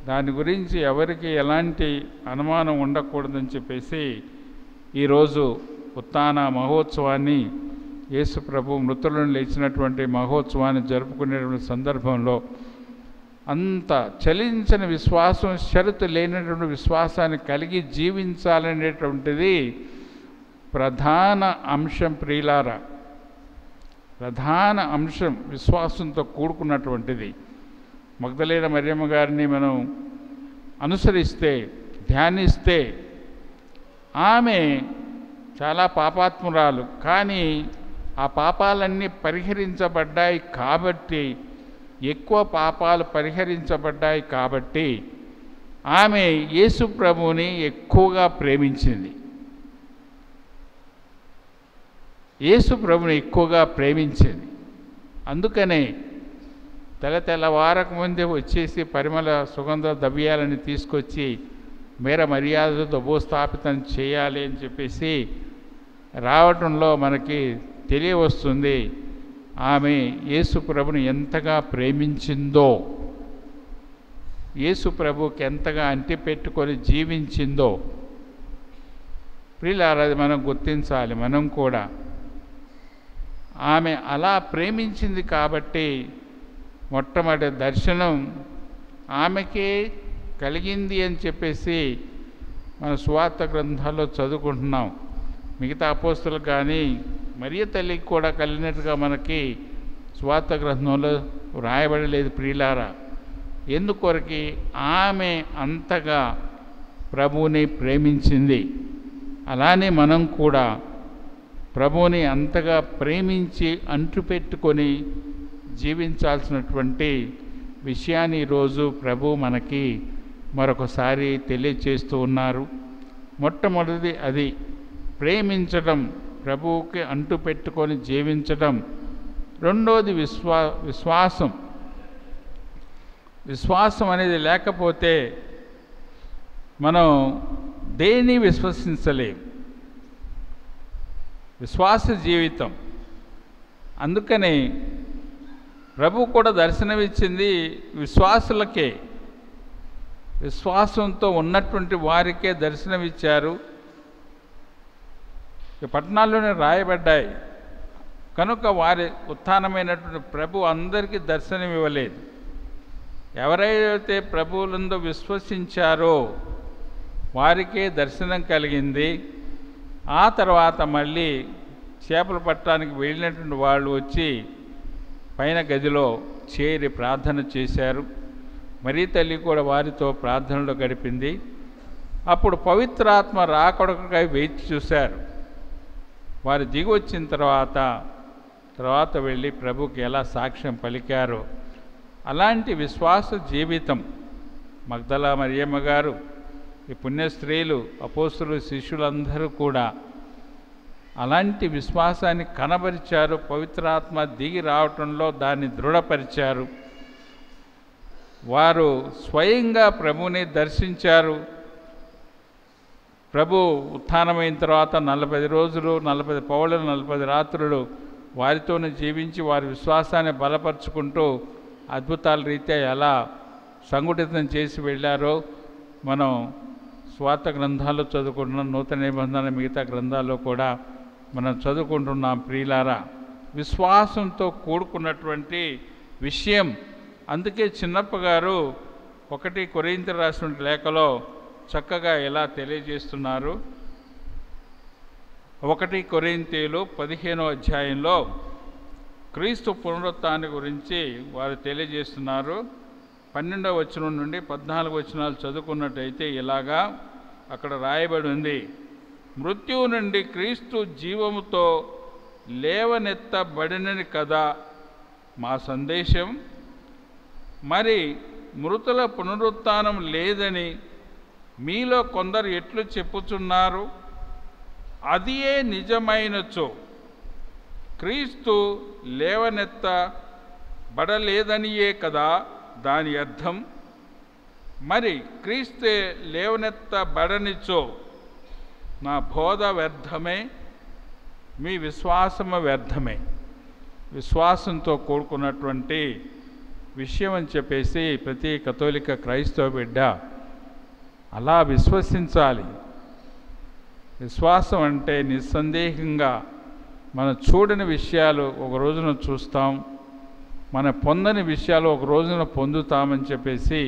దాని గురించి ఎవరికి ఎలాంటి అనుమానం ఉండకూడదని చెప్పేసి ఈరోజు ఉత్థాన మహోత్సవాన్ని, యేసు ప్రభు మృతులను లేచినటువంటి మహోత్సవాన్ని జరుపుకునేటువంటి సందర్భంలో అంత చలించని విశ్వాసం, షరతు లేనటువంటి విశ్వాసాన్ని కలిగి జీవించాలనేటువంటిది ప్రధాన అంశం. ప్రియులారా, ప్రధాన అంశం విశ్వాసంతో కూడుకున్నటువంటిది. మగ్దలేన మరియమ్మ గారిని మనం అనుసరిస్తే, ధ్యానిస్తే, ఆమె చాలా పాపాత్మురాలు, కానీ ఆ పాపాలన్నీ పరిహరించబడ్డాయి కాబట్టి, ఎక్కువ పాపాలు పరిహరించబడ్డాయి కాబట్టి ఆమె యేసు ప్రభువుని ఎక్కువగా ప్రేమించింది. యేసు ప్రభుని ఎక్కువగా ప్రేమించింది. అందుకనే తెల్లవారకు ముందే వచ్చేసి పరిమళ సుగంధ ద్రవ్యాలని తీసుకొచ్చి మేర మర్యాదతో భూస్థాపితం చేయాలి అని చెప్పేసి రావటంలో మనకి తెలియవస్తుంది ఆమె యేసు ప్రభుని ఎంతగా ప్రేమించిందో, యేసు ప్రభుకి ఎంతగా అంటిపెట్టుకొని జీవించిందో. ప్రియులారా, అది మనం గుర్తించాలి. మనం కూడా ఆమె అలా ప్రేమించింది కాబట్టి మొట్టమొదటి దర్శనం ఆమెకే కలిగింది అని చెప్పేసి మన సువార్త గ్రంథాల్లో చదువుకుంటున్నాం. మిగతా అపోస్తులు కానీ మరియ తల్లికి కూడా కలిగినట్టుగా మనకి సువార్త గ్రంథంలో రాయబడలేదు. ప్రియులారా, ఎందుకొరకి ఆమె అంతగా ప్రభువుని ప్రేమించింది. అలానే మనం కూడా ప్రభువుని అంతగా ప్రేమించి అంటుపెట్టుకొని జీవించాల్సినటువంటి విషయాన్ని ఈరోజు ప్రభు మనకి మరొకసారి తెలియచేస్తూ ఉన్నారు. మొట్టమొదటిది అది ప్రేమించడం, ప్రభువుకి అంటుపెట్టుకొని జీవించడం. రెండోది విశ్వాసం. విశ్వాసం అనేది లేకపోతే మనం దేన్ని విశ్వసించలేం. విశ్వాస జీవితం. అందుకని ప్రభు కూడా దర్శనమిచ్చింది విశ్వాసులకే, విశ్వాసంతో ఉన్నటువంటి వారికే దర్శనమిచ్చారు. ఈ పట్టణాల్లోనే రాయబడ్డాయి. కనుక వారి ఉత్థానమైనటువంటి ప్రభు అందరికీ దర్శనం ఇవ్వలేదు. ఎవరైతే ప్రభువులందు విశ్వసించారో వారికే దర్శనం కలిగింది. ఆ తర్వాత మళ్ళీ చేపలు పట్టడానికి వెళ్ళినటువంటి వాళ్ళు వచ్చి పైన గదిలో చేరి ప్రార్థన చేశారు. మరీ తల్లి కూడా వారితో ప్రార్థనలో గడిపింది. అప్పుడు పవిత్రాత్మ రాకొడకై వేచి చూశారు. వారు దిగి వచ్చిన తర్వాత వెళ్ళి ప్రభుకి ఎలా సాక్ష్యం పలికారో అలాంటి విశ్వాస జీవితం మగ్దలా మరియమ్మ గారు, ఈ పుణ్య స్త్రీలు, అపోస్తులు, శిష్యులందరూ కూడా అలాంటి విశ్వాసాన్ని కనబరిచారు. పవిత్రాత్మ దిగి రావటంలో దాన్ని దృఢపరిచారు. వారు స్వయంగా ప్రభువుని దర్శించారు. ప్రభు ఉత్థానమైన తర్వాత 40 రోజులు 40 పౌళ్ళు 40 రాత్రులు వారితోనే జీవించి వారి విశ్వాసాన్ని బలపరుచుకుంటూ అద్భుతాల రీత్యా ఎలా సంఘటితం చేసి వెళ్ళారో మనం స్వార్థ గ్రంథాల్లో చదువుకుంటున్నాం. నూతన నిబంధన మిగతా గ్రంథాల్లో కూడా మనం చదువుకుంటున్నాం. ప్రియులారా, విశ్వాసంతో కూడుకున్నటువంటి విషయం. అందుకే చిన్నప్ప గారు 1 కొరింథీయులకు రాసిన లేఖలో చక్కగా ఎలా తెలియజేస్తున్నారు. 1 కొరింథీయులు 15వ అధ్యాయంలో క్రీస్తు పునరుత్థానం గురించి వారు తెలియజేస్తున్నారు. 12వ వచనం నుండి 14 వచనాలు చదువుకున్నట్టయితే ఇలాగా అక్కడ రాయబడి ఉంది. మృత్యువు నుండి క్రీస్తు జీవముతో లేవనెత్తబడినని కదా మా సందేశం. మరి మృతుల పునరుత్థానం లేదని మీలో కొందరు ఎట్లు చెప్పుచున్నారు? అదియే నిజమైనచో క్రీస్తు లేవనెత్తబడలేదనియే కదా దాని అర్థం. మరి క్రీస్తే లేవనెత్తబడనిచో నా బోధ వ్యర్థమే, మీ విశ్వాసము వ్యర్థమే. విశ్వాసంతో కూడుకున్నటువంటి విషయం అని చెప్పేసి ప్రతి కథోలిక క్రైస్తవ బిడ్డ అలా విశ్వసించాలి. విశ్వాసం అంటే నిస్సందేహంగా మనం చూడని విషయాలు ఒక రోజున చూస్తాం, మన పొందని విషయాలు ఒక రోజున పొందుతామని చెప్పేసి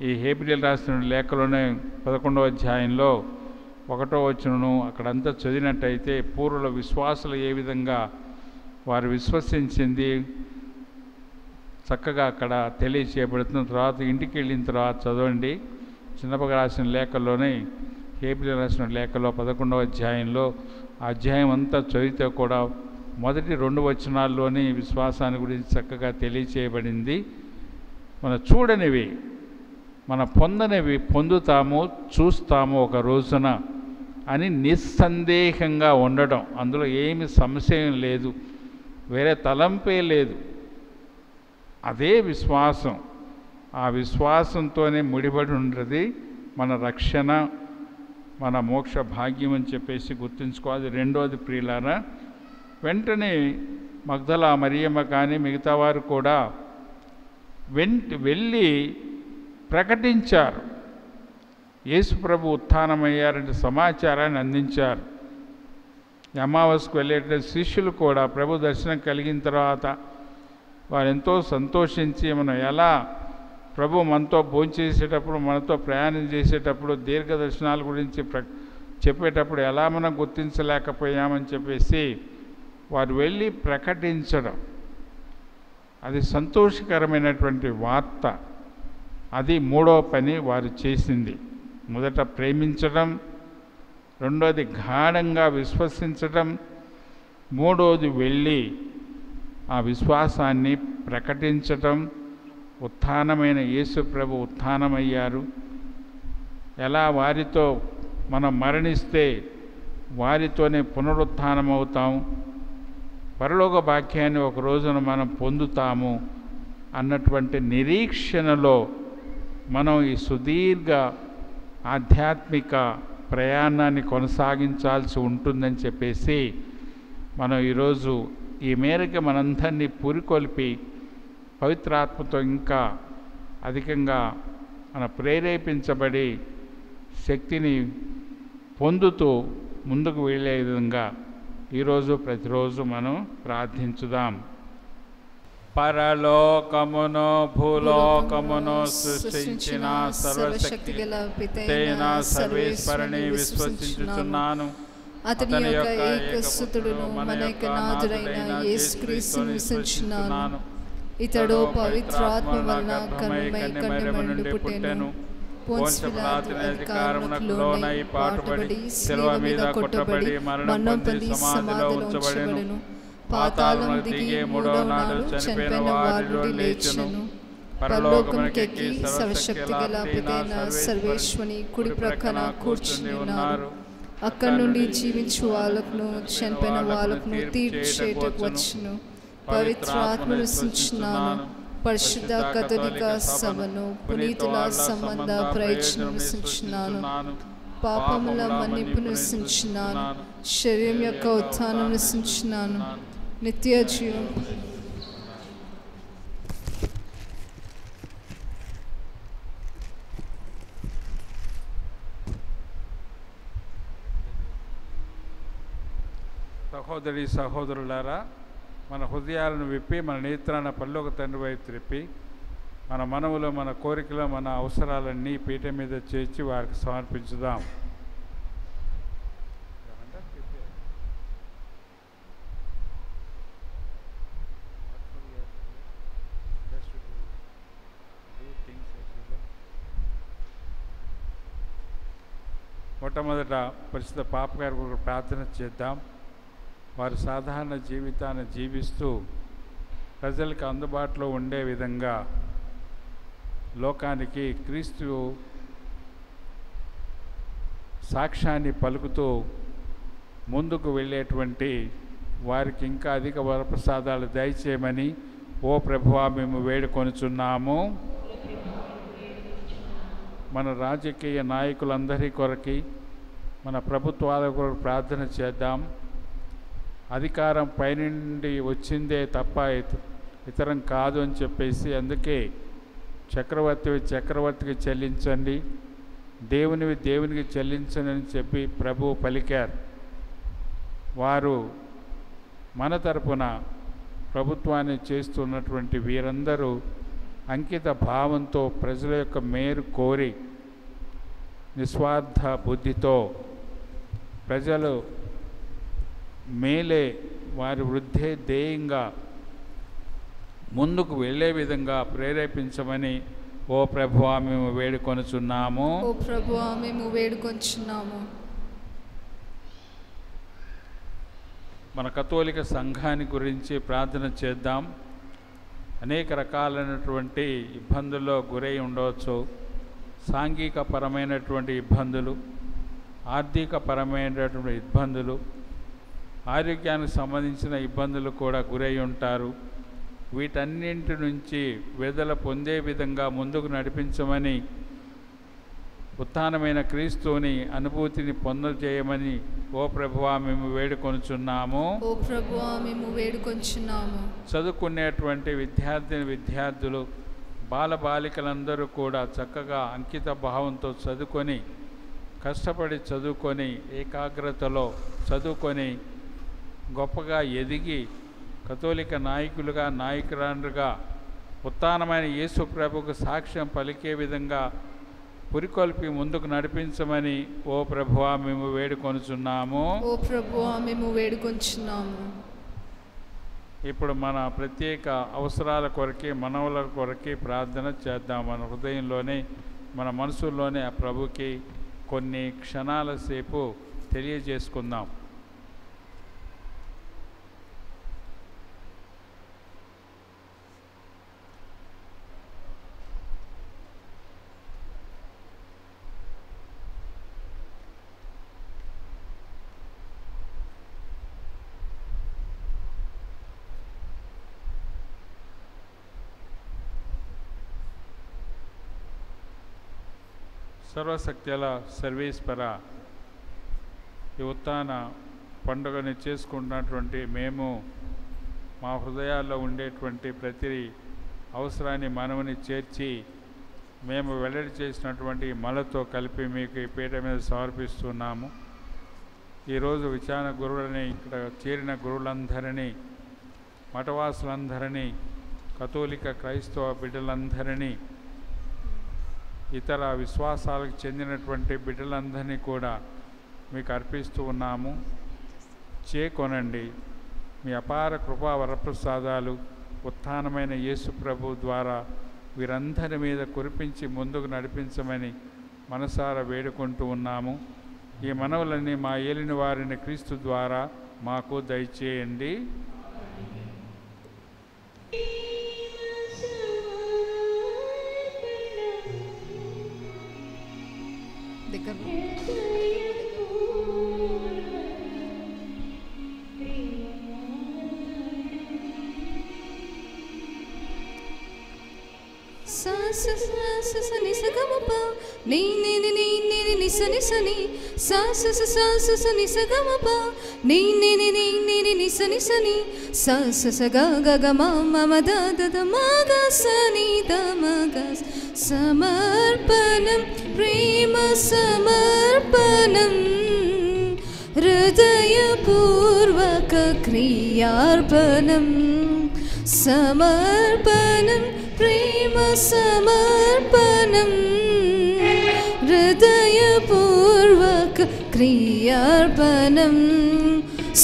ఈ హెబ్రీయులకు రాసిన లేఖలోనే 11వ అధ్యాయంలో 1వ వచనం అక్కడంతా చదివినట్టయితే పూర్వుల విశ్వాసులు ఏ విధంగా వారు విశ్వసించింది చక్కగా అక్కడ తెలియచేయబడుతున్న. తర్వాత ఇంటికి వెళ్ళిన తర్వాత చదవండి. చిన్నప్పగా రాసిన లేఖల్లోనే హెబ్రీయులకు రాసిన లేఖలో 11వ అధ్యాయంలో ఆ అధ్యాయం అంతా చదివితే కూడా మొదటి 2 వచనాల్లోని విశ్వాసాన్ని గురించి చక్కగా తెలియచేయబడింది. మన చూడనివి మన పొందనివి పొందుతాము, చూస్తాము ఒక రోజున అని నిస్సందేహంగా ఉండడం. అందులో ఏమి సంశయం లేదు, వేరే తలంపే లేదు. అదే విశ్వాసం. ఆ విశ్వాసంతోనే ముడిపడి ఉన్నది మన రక్షణ, మన మోక్ష భాగ్యం అని చెప్పేసి గుర్తుంచుకోవాలి. రెండోది ప్రియులారా, వెంటనే మగ్దలా మరియమ్మ కానీ మిగతా వారు కూడా వెళ్ళి ప్రకటించారు. యేసు ప్రభు ఉత్థానమయ్యారంటే సమాచారాన్ని అందించారు. అమావాస్యకు వెళ్ళేటువంటి శిష్యులు కూడా ప్రభు దర్శనం కలిగిన తర్వాత వారు ఎంతో సంతోషించి మనం ఎలా ప్రభు మనతో భోంచేసేటప్పుడు మనతో ప్రయాణం చేసేటప్పుడు దీర్ఘ దర్శనాల గురించి చెప్పేటప్పుడు ఎలా మనం గుర్తించలేకపోయామని చెప్పేసి వారు వెళ్ళి ప్రకటించడం, అది సంతోషకరమైనటువంటి వార్త. అది 3వ పని వారు చేసింది. మొదట ప్రేమించడం, రెండోది గాఢంగా విశ్వసించడం, మూడోది వెళ్ళి ఆ విశ్వాసాన్ని ప్రకటించటం. ఉత్థానమైన యేసు ప్రభు ఉత్థానమయ్యారు. ఎలా వారితో మనం మరణిస్తే వారితోనే పునరుత్థానమవుతాం, పరలోక భాగ్యాన్ని ఒక రోజున మనం పొందుతాము అన్నటువంటి నిరీక్షణలో మనం ఈ సుదీర్ఘ ఆధ్యాత్మిక ప్రయాణాన్ని కొనసాగించాల్సి ఉంటుందని చెప్పేసి మనం ఈరోజు ఈ మేరకు మనందరినీ పురికొల్పి పవిత్రాత్మతో ఇంకా అధికంగా ప్రేరేపించబడి శక్తిని పొందుతూ ముందుకు వెళ్ళే విధంగా ఈరోజు ప్రతిరోజు మనం ప్రార్థించుదాం. పరలోకమును భూలోకమును సృష్టించిన సర్వశక్తి గల పితైన సర్వేశ్వరుని విశ్వసించుచున్నాను. అతని యొక్క ఏకసుతుడును మన యొక్క నాథుడైన యేసుక్రీస్తును విశ్వసించుచున్నాను. ఇతడు పవిత్రాత్మ వలన కన్యమ నుండి పుట్టెను. పోన్సు పిలాతు అధికారమునకు లోనై పాటుపడి శిలువ మీద కొట్టబడి మరణం పొంది సమాధిలో ఉంచబడెను. పాతాళం దిగి మూడవ నాడు చనిపోయిన వారి నుండి లేచెను. పరలోకమునకెక్కి సర్వశక్తి గల పితైన సర్వేశ్వరుని కుడి ప్రక్కన కూర్చుని ఉన్నారు. అక్కడి నుండి జీవించు వాళ్ళకును చనిపోయిన వాళ్ళకును తీర్చేటకు వచ్చును. పవిత్రాత్మను విశ్వసించుచున్నాను. పరిశుద్ధ కథోలిక సభను పునీతుల సంబంధ ప్రయోజనం విశ్వసించుచున్నాను. పాపముల మన్నిపును విశ్వసించుచున్నాను. శరీరం యొక్క ఉత్థానం విశ్వసించుచున్నాను. నిత్య జీవం సహోదరి సహోదరులారా, మన హృదయాలను విప్పి మన నేత్రాన్ని పరలోక తండ్రి వైపు త్రిప్పి మన మనవులో మన కోరికలో మన అవసరాలన్నీ పీఠ మీద చేర్చి వారికి సమర్పించుదాం. మొట్టమొదట పరిశుద్ధ పాప గారి కొరకు ప్రార్థన చేద్దాం. వారు సాధారణ జీవితాన్ని జీవిస్తూ ప్రజలకు అందుబాటులో ఉండే విధంగా లోకానికి క్రీస్తు సాక్ష్యాన్ని పలుకుతూ ముందుకు వెళ్ళేటువంటి వారికి ఇంకా అధిక వరప్రసాదాలు దయచేయమని ఓ ప్రభువా మేము వేడుకొనుచున్నాము. మన రాజకీయ నాయకులందరి కొరకి మన ప్రభుత్వాల కొరకు ప్రార్థన చేద్దాం. అధికారం పైనుండి వచ్చిందే తప్ప ఇతరం కాదు అని చెప్పేసి అందుకే చక్రవర్తికి చెల్లించండి, దేవునికి చెల్లించండి అని చెప్పి ప్రభువు పలికారు. వారు మన తరపున ప్రభుత్వాన్ని చేస్తున్నటువంటి వీరందరూ అంకిత భావంతో ప్రజల యొక్క మేలు కోరి నిస్వార్థ బుద్ధితో ప్రజలు మేలే వారి వృద్ధే ధ్యేయంగా ముందుకు వెళ్ళే విధంగా ప్రేరేపించమని ఓ ప్రభువా మేము వేడుకొనుచున్నాము. ఓ ప్రభువా మేము వేడుకొనుచున్నాము. మన కథోలిక సంఘాన్ని గురించి ప్రార్థన చేద్దాం. అనేక రకాలైనటువంటి ఇబ్బందుల్లో గురై ఉండవచ్చు. సాంఘిక పరమైనటువంటి ఇబ్బందులు, ఆర్థిక పరమైనటువంటి ఇబ్బందులు, ఆరోగ్యానికి సంబంధించిన ఇబ్బందులు కూడా గురై ఉంటారు. వీటన్నింటి నుంచి విడుదల పొందే విధంగా ముందుకు నడిపించమని, ఉత్థానమైన క్రీస్తుని అనుభూతిని పొందజేయమని ఓ ప్రభువా మేము వేడుకొనుచున్నాము. ఓ ప్రభువా మేము వేడుకొనుచున్నాము. చదువుకునేటువంటి విద్యార్థులు బాలబాలికలందరూ కూడా చక్కగా అంకిత భావంతో చదువుకొని, కష్టపడి చదువుకొని, ఏకాగ్రతలో చదువుకొని గొప్పగా ఎదిగి కథోలిక నాయకులుగా నాయకురాండ్రుగా ఉత్థానమైన యేసు ప్రభుకు సాక్ష్యం పలికే విధంగా పురికొల్పి ముందుకు నడిపించమని ఓ ప్రభువా మేము వేడుకొనుచున్నాము. ఓ ప్రభువా మేము వేడుకొనుచున్నాము. ఇప్పుడు మన ప్రత్యేక అవసరాల కొరకే, మనవుల కొరకే ప్రార్థన చేద్దాం. మన హృదయంలోనే, మన మనసుల్లోనే ఆ ప్రభుకి కొన్ని క్షణాల సేపు తెలియజేసుకుందాం. సర్వశక్తుల సర్వేశ్వర, ఈ ఉత్థాన పండుగని చేసుకుంటున్నటువంటి మేము మా హృదయాల్లో ఉండేటువంటి ప్రతి అవసరాన్ని మనవుని చేర్చి మేము వెల్లడి చేసినటువంటి మలతో కలిపి మీకు ఈ పీఠ మీద సమర్పిస్తున్నాము. ఈరోజు విచారణ గురువులని, ఇక్కడ చేరిన గురువులందరినీ, మఠవాసులందరినీ, కథోలిక క్రైస్తవ బిడ్డలందరినీ, ఇతర విశ్వాసాలకు చెందినటువంటి బిడ్డలందరినీ కూడా మీకు అర్పిస్తూ ఉన్నాము. చేకొనండి. మీ అపార కృపా వరప్రసాదాలు ఉత్థానమైన యేసు ప్రభు ద్వారా వీరందరి మీద కురిపించి ముందుకు నడిపించమని మనసారా వేడుకుంటూ ఉన్నాము. ఈ మనవులన్నీ మా ఏలిన వారిని క్రీస్తు ద్వారా మాకు దయచేయండి. సమర్పణం ప్రేమ సమర్పణం హృదయపూర్వక క్రియార్పణం సమర్పణం ప్రేమ సమర్పణం హృదయపూర్వక క్రియార్పణం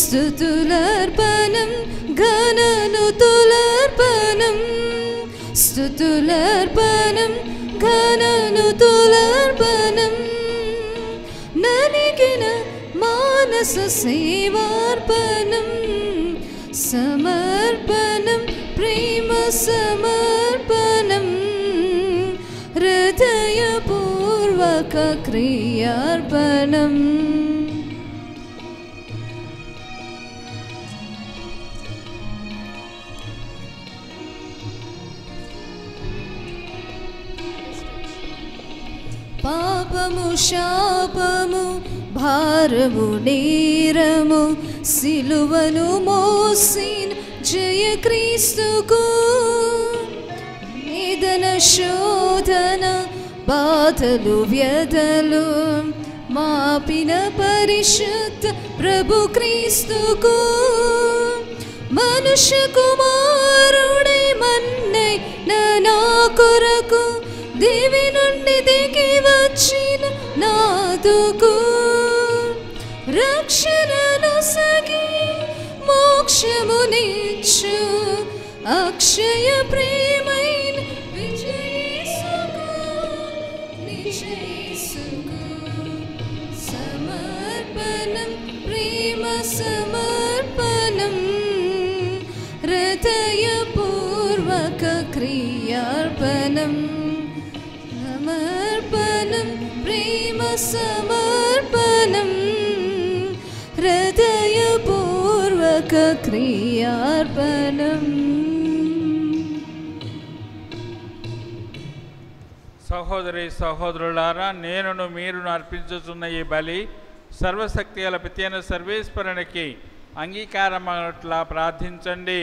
స్తుతులర్పణం ఘననుతులర్పణం స్తుతులర్పణం ఘననుతులర్పణం నలిగిన మానస సేవార్పణం సమర్పణం ప్రేమ సమర్పణం హృదయపూర్వక క్రియార్పణం పాపము శాపము భారము నేరము సిలువను మోసిన జయ క్రీస్తుకు వేదన శోధన బాధలు వ్యధలు మాపిన పరిశుద్ధ ప్రభు క్రీస్తుకు మనుష్య కుమారుడై మన్నై నా కొరకు దేవి నుండి దిగి వచ్చిన నాదుకు రక్షణను సగి మోక్షమునిచ్చు అక్షయ ప్రేమైన విజయేసుకు నిజయేసుకు సమర్పణం ప్రేమ సమర్పణం హృదయపూర్వక క్రియార్పణం సమర్పణం ప్రేమ సమర్పణం హృదయపూర్వక క్రియార్పణం. సహోదరి సహోదరులారా, నేనును మీరును అర్పించుతున్న ఈ బలి సర్వశక్తి గల పితైన సర్వేశ్వరునికి అంగీకారమట్లా ప్రార్థించండి.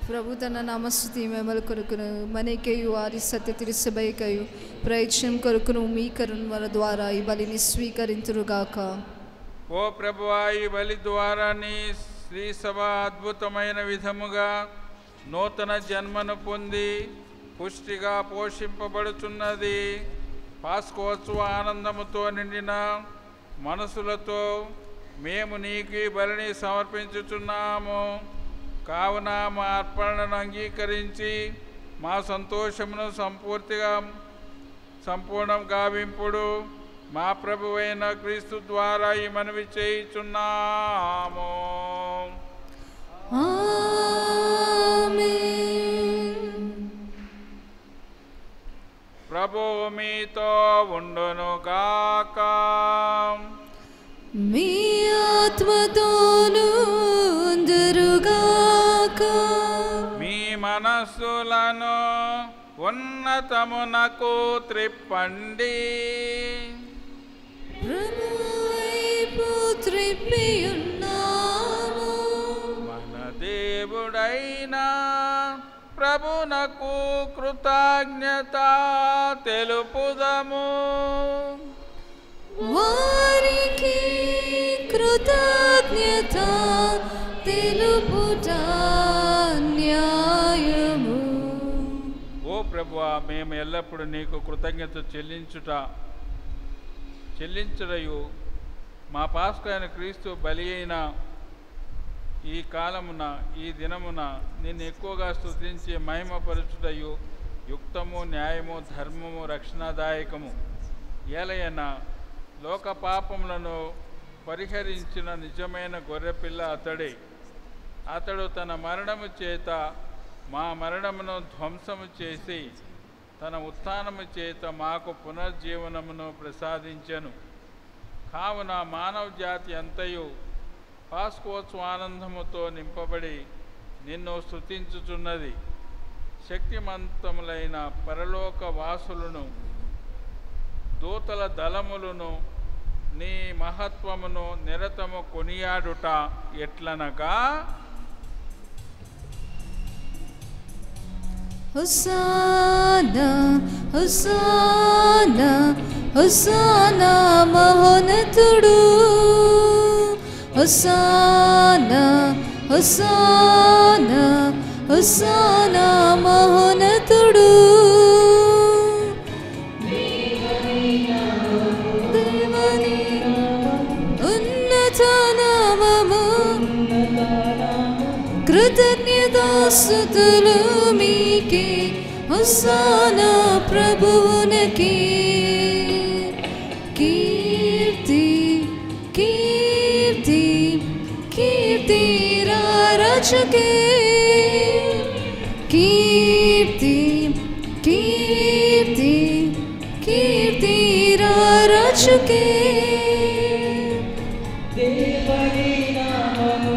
ప్రభు తన నామస్తుతి మెమల కొరకును మనకేయు వారి సత్య తిరుసభైకయు ప్రయత్నం కొరకును మీ కరుణ ద్వారా ఈ బలిని స్వీకరింతురుగాక. ఓ ప్రభువా, ఈ బలి ద్వారా నీ శ్రీ సభ అద్భుతమైన విధముగా నూతన జన్మను పొంది పుష్టిగా పోషింపబడుచున్నది. పాస్కోత్సవ ఆనందముతో నిండిన మనసులతో మేము నీకు ఈ బలిని సమర్పించుచున్నాము. కావున మా అర్పణను అంగీకరించి మా సంతోషమును సంపూర్ణం గావింపుడు మా ప్రభువైన క్రీస్తు ద్వారా ఈ మనవి చేయుచున్నాము. ప్రభువు మీతో ఉండును గాక. మీ ఆత్మతోను ఉందురుగాక. మీ మనస్సులను ఉన్నతమునకు త్రిప్పండి. నిలిపియున్నాము. మన దేవుడైనా ప్రభునకు కృతజ్ఞత తెలుపుదము. వారికి కృతజ్ఞత తెలుపుట న్యాయము. ఓ ప్రభువా, మేము ఎల్లప్పుడూ నీకు కృతజ్ఞత చెల్లించుటయు మా పాస్కు అయిన క్రీస్తు బలి అయిన ఈ కాలమున ఈ దినమున నిన్ను ఎక్కువగా స్తుతించి మహిమపరచుటయు యుక్తము, న్యాయము, ధర్మము, రక్షణాదాయకము. ఏలయన లోక పాపములను పరిహరించిన నిజమైన గొర్రెపిల్ల అతడే. అతడు తన మరణము చేత మా మరణమును ధ్వంసము చేసి తన ఉత్థానము చేత మాకు పునర్జీవనమును ప్రసాదించెను. కావున మానవ జాతి అంతయు పాస్కోత్సవానందముతో నింపబడి నిన్ను స్తుతించుచున్నది. శక్తిమంతములైన పరలోక వాసులను, దూతల దళములను నీ మహత్వమును నిరతము కొనియాడుట ఎట్లనగా, హోసానా హోసానా హోసానా మహోన్నతుడు. హోసానా హోసానా హోసానా మహోన్నతుడు. దేవుని ఉన్నత నామము, కృతజ్ఞతాస్తుతులు మీకే. హోసానా ప్రభువునకే. కీర్తి కీర్తి కీర్తి రాజుకే. కీర్తి కీర్తి కీర్తి రాజుకే. దేవుని నామము,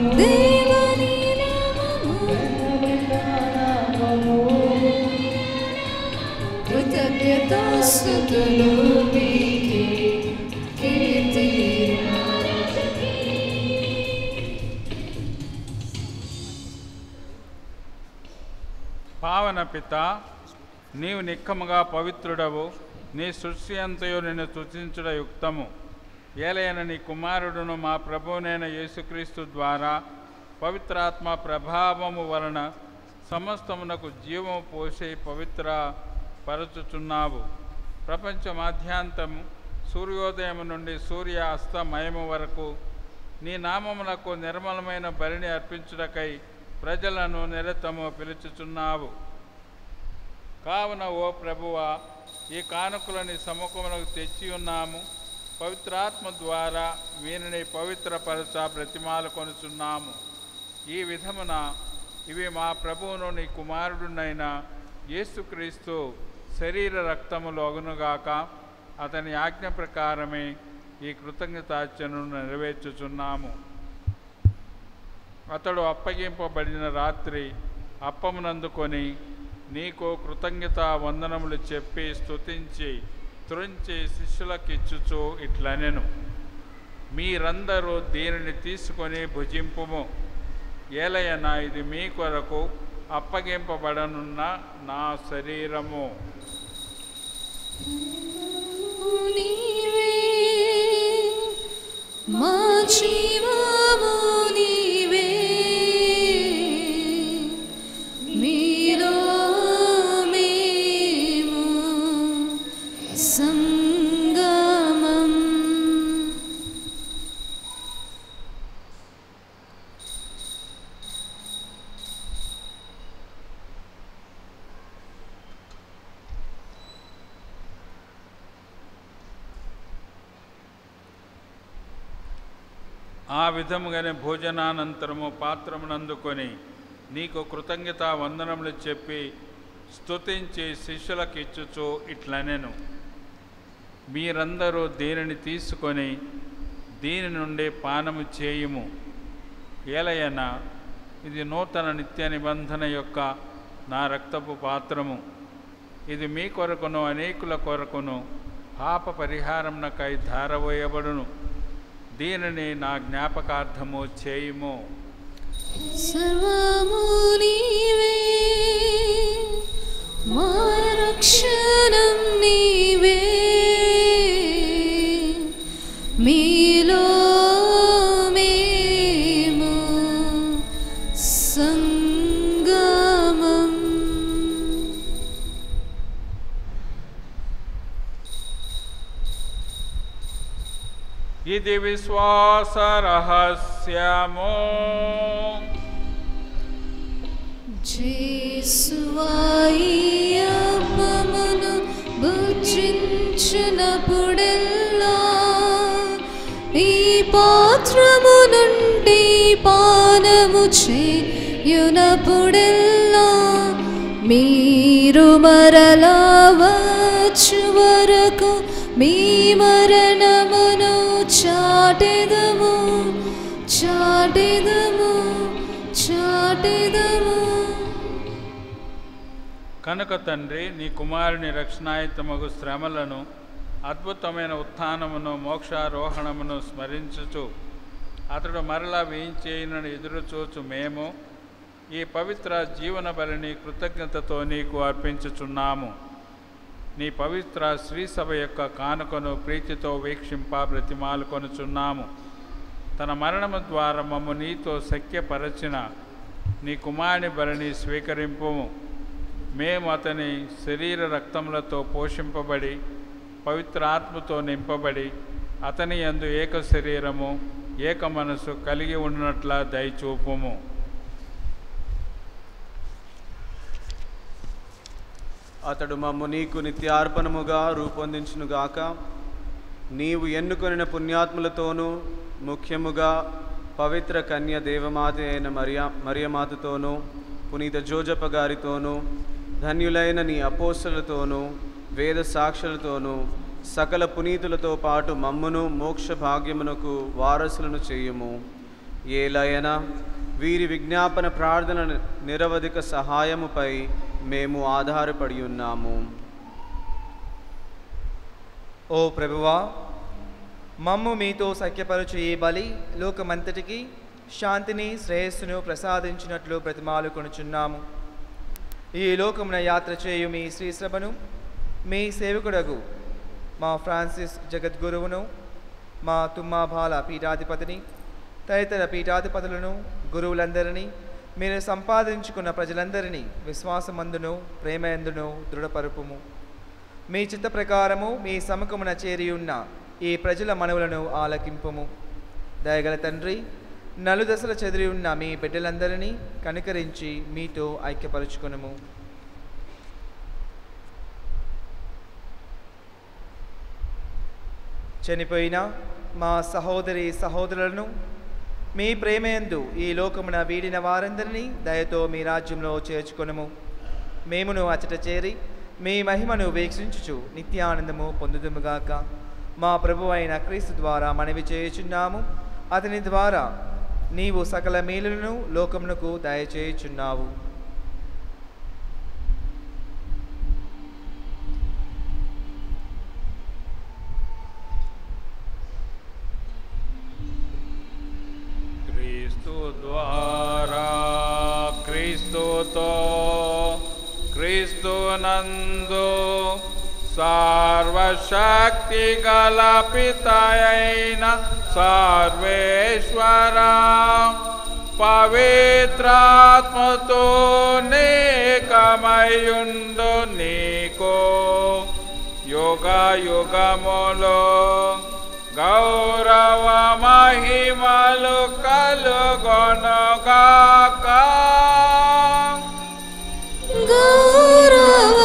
కృతజ్ఞతాస్తుతులు మీకే. కీర్తి పావన పిత, నీవు నిక్కముగా పవిత్రుడవు. నీ సృష్టి అంతయు నిన్ను స్తుతించుట యుక్తము. ఏలైన నీ కుమారుడును మా ప్రభువునైన యేసుక్రీస్తు ద్వారా పవిత్రాత్మ ప్రభావము వలన సమస్తమునకు జీవము పోసి పవిత్ర పరచుచున్నావు. ప్రపంచ మాధ్యాంతము సూర్యోదయం నుండి సూర్య అస్తమయము వరకు నీ నామమునకు నిర్మలమైన బలిని అర్పించుటకై ప్రజలను నిరతము పిలుచుచున్నావు. కావున ఓ ప్రభువా, ఈ కానుకలని సముఖమునకు తెచ్చి ఉన్నాము. పవిత్రాత్మ ద్వారా వీరిని పవిత్రపరచ బ్రతిమాలు కొనుచున్నాము. ఈ విధమున ఇవి మా ప్రభువును నీ కుమారుడునైన యేసుక్రీస్తు శరీర రక్తములు అగునుగాక. అతని ఆజ్ఞ ప్రకారమే ఈ కృతజ్ఞతార్చనను నెరవేర్చుచున్నాము. అతడు అప్పగింపబడిన రాత్రి అప్పమునందుకొని నీకు కృతజ్ఞత వందనములు చెప్పి స్తుతించి త్రుంచి శిష్యులకిచ్చుచు ఇట్లనెను, మీరందరూ దీనిని తీసుకొని భుజింపుము. ఏలయన ఇది మీ కొరకు అప్పగింపబడనున్న నా శరీరము. నీవే మా జీవము, నీవే మీలో మేము సంగమం. ఆ విధముగానే భోజనానంతరము పాత్రమునందుకొని నీకు కృతజ్ఞత వందనములు చెప్పి స్తుతించి శిష్యులకిచ్చుచు ఇట్లనెను, మీరందరూ దీనిని తీసుకొని దీని నుండి పానము చేయుము. ఏలయన ఇది నూతన నిత్య నిబంధన యొక్క నా రక్తపు పాత్రము. ఇది మీ కొరకును అనేకుల కొరకును పాప పరిహారమునకై ధారవేయబడును. దీనిని నా జ్ఞాపకార్థము చేయుము. సర్వము నీవే, మా రక్షణం నీవే, మీలో మేము సంగమం. ఇది విశ్వాస రహస్యము. జేసువాయప్పమును భుజించినప్పుడెల్లా, ఈ పాత్రము నుండి పానము చేయునప్పుడెల్లా, మీరు మరలా వచ్చు వరకు మీ మరణమును చాటెదము, చాటెదము, చాటెదము. కనుక తండ్రి, నీ కుమారుని రక్షణాయుతమగు శ్రమలను, అద్భుతమైన ఉత్థానమును, మోక్షారోహణమును స్మరించుచు అతడు మరలా వేయించేయునని ఎదురుచూచు మేము ఈ పవిత్ర జీవన బలిని కృతజ్ఞతతో నీకు అర్పించుచున్నాము. నీ పవిత్ర శ్రీసభ యొక్క కానుకను ప్రీతితో వీక్షింప బ్రతిమాలు కొనుచున్నాము. తన మరణము ద్వారా మమ్ము నీతో సఖ్యపరచిన నీ కుమారుని బలిని స్వీకరింపుము. మేము అతని శరీర రక్తములతో పోషింపబడి పవిత్ర ఆత్మతో నింపబడి అతని యందు ఏక శరీరము ఏక మనసు కలిగి ఉన్నట్లా దయచూపుము. అతడు మమ్ము నీకు నిత్యార్పణముగా రూపొందించునుగాక. నీవు ఎన్నుకొనిన పుణ్యాత్ములతోనూ, ముఖ్యముగా పవిత్ర కన్య దేవమాత అయిన మరియమాతతోనూ, పునీత జోజప్ప గారితోనూ, ధన్యులైన నీ అపోస్తలతోనూ, వేద సాక్షులతోనూ, సకల పునీతులతో పాటు మమ్మును మోక్ష భాగ్యమునకు వారసులను చేయుము. ఏలయనా వీరి విజ్ఞాపన ప్రార్థన నిరవధిక సహాయముపై మేము ఆధారపడి ఉన్నాము. ఓ ప్రభువా, మమ్ము మీతో సఖ్యపరచు ఈ బలి లోకమంతటికి శాంతిని, శ్రేయస్సును ప్రసాదించినట్లు బ్రతిమాలు కొనుచున్నాము. ఈ లోకమున యాత్ర చేయు మీ శ్రీసభను, మీ సేవకుడగు మా ఫ్రాన్సిస్ జగద్గురువును, మా తుమ్మాబాల పీఠాధిపతిని, తదితర పీఠాధిపతులను, గురువులందరినీ, మీరు సంపాదించుకున్న ప్రజలందరినీ విశ్వాసమందును ప్రేమయందును దృఢపరుపుము. మీ చిత్త ప్రకారము మీ సముఖమున చేరియున్న ఈ ప్రజల మనవులను ఆలకింపుము. దయగల తండ్రి, నలుదశల చెదిరి ఉన్న మీ బిడ్డలందరినీ కనికరించి మీతో ఐక్యపరుచుకునుము. చనిపోయిన మా సహోదరి సహోదరులను మీ ప్రేమయందు ఈ లోకమున వీడిన వారందరినీ దయతో మీ రాజ్యంలో చేర్చుకొనుము. మేమును అచట చేరి మీ మహిమను వీక్షించుచు నిత్యానందము పొందుదుముగాక. మా ప్రభు అయిన క్రీస్తు ద్వారా మనవి చేయుచున్నాము. అతని ద్వారా నీవు సకల మేలులను లోకమునకు దయచేయుచున్నావు. క్రీస్తు ద్వారా, క్రీస్తుతో, క్రీస్తునందు సర్వశక్తి గల పితయైన సర్వేశ్వర పవిత్రాత్మతో నేకమయుండు నీకో యుగ యుగములో గౌరవ మహిమలు కలుగొనుగాక. గౌరవ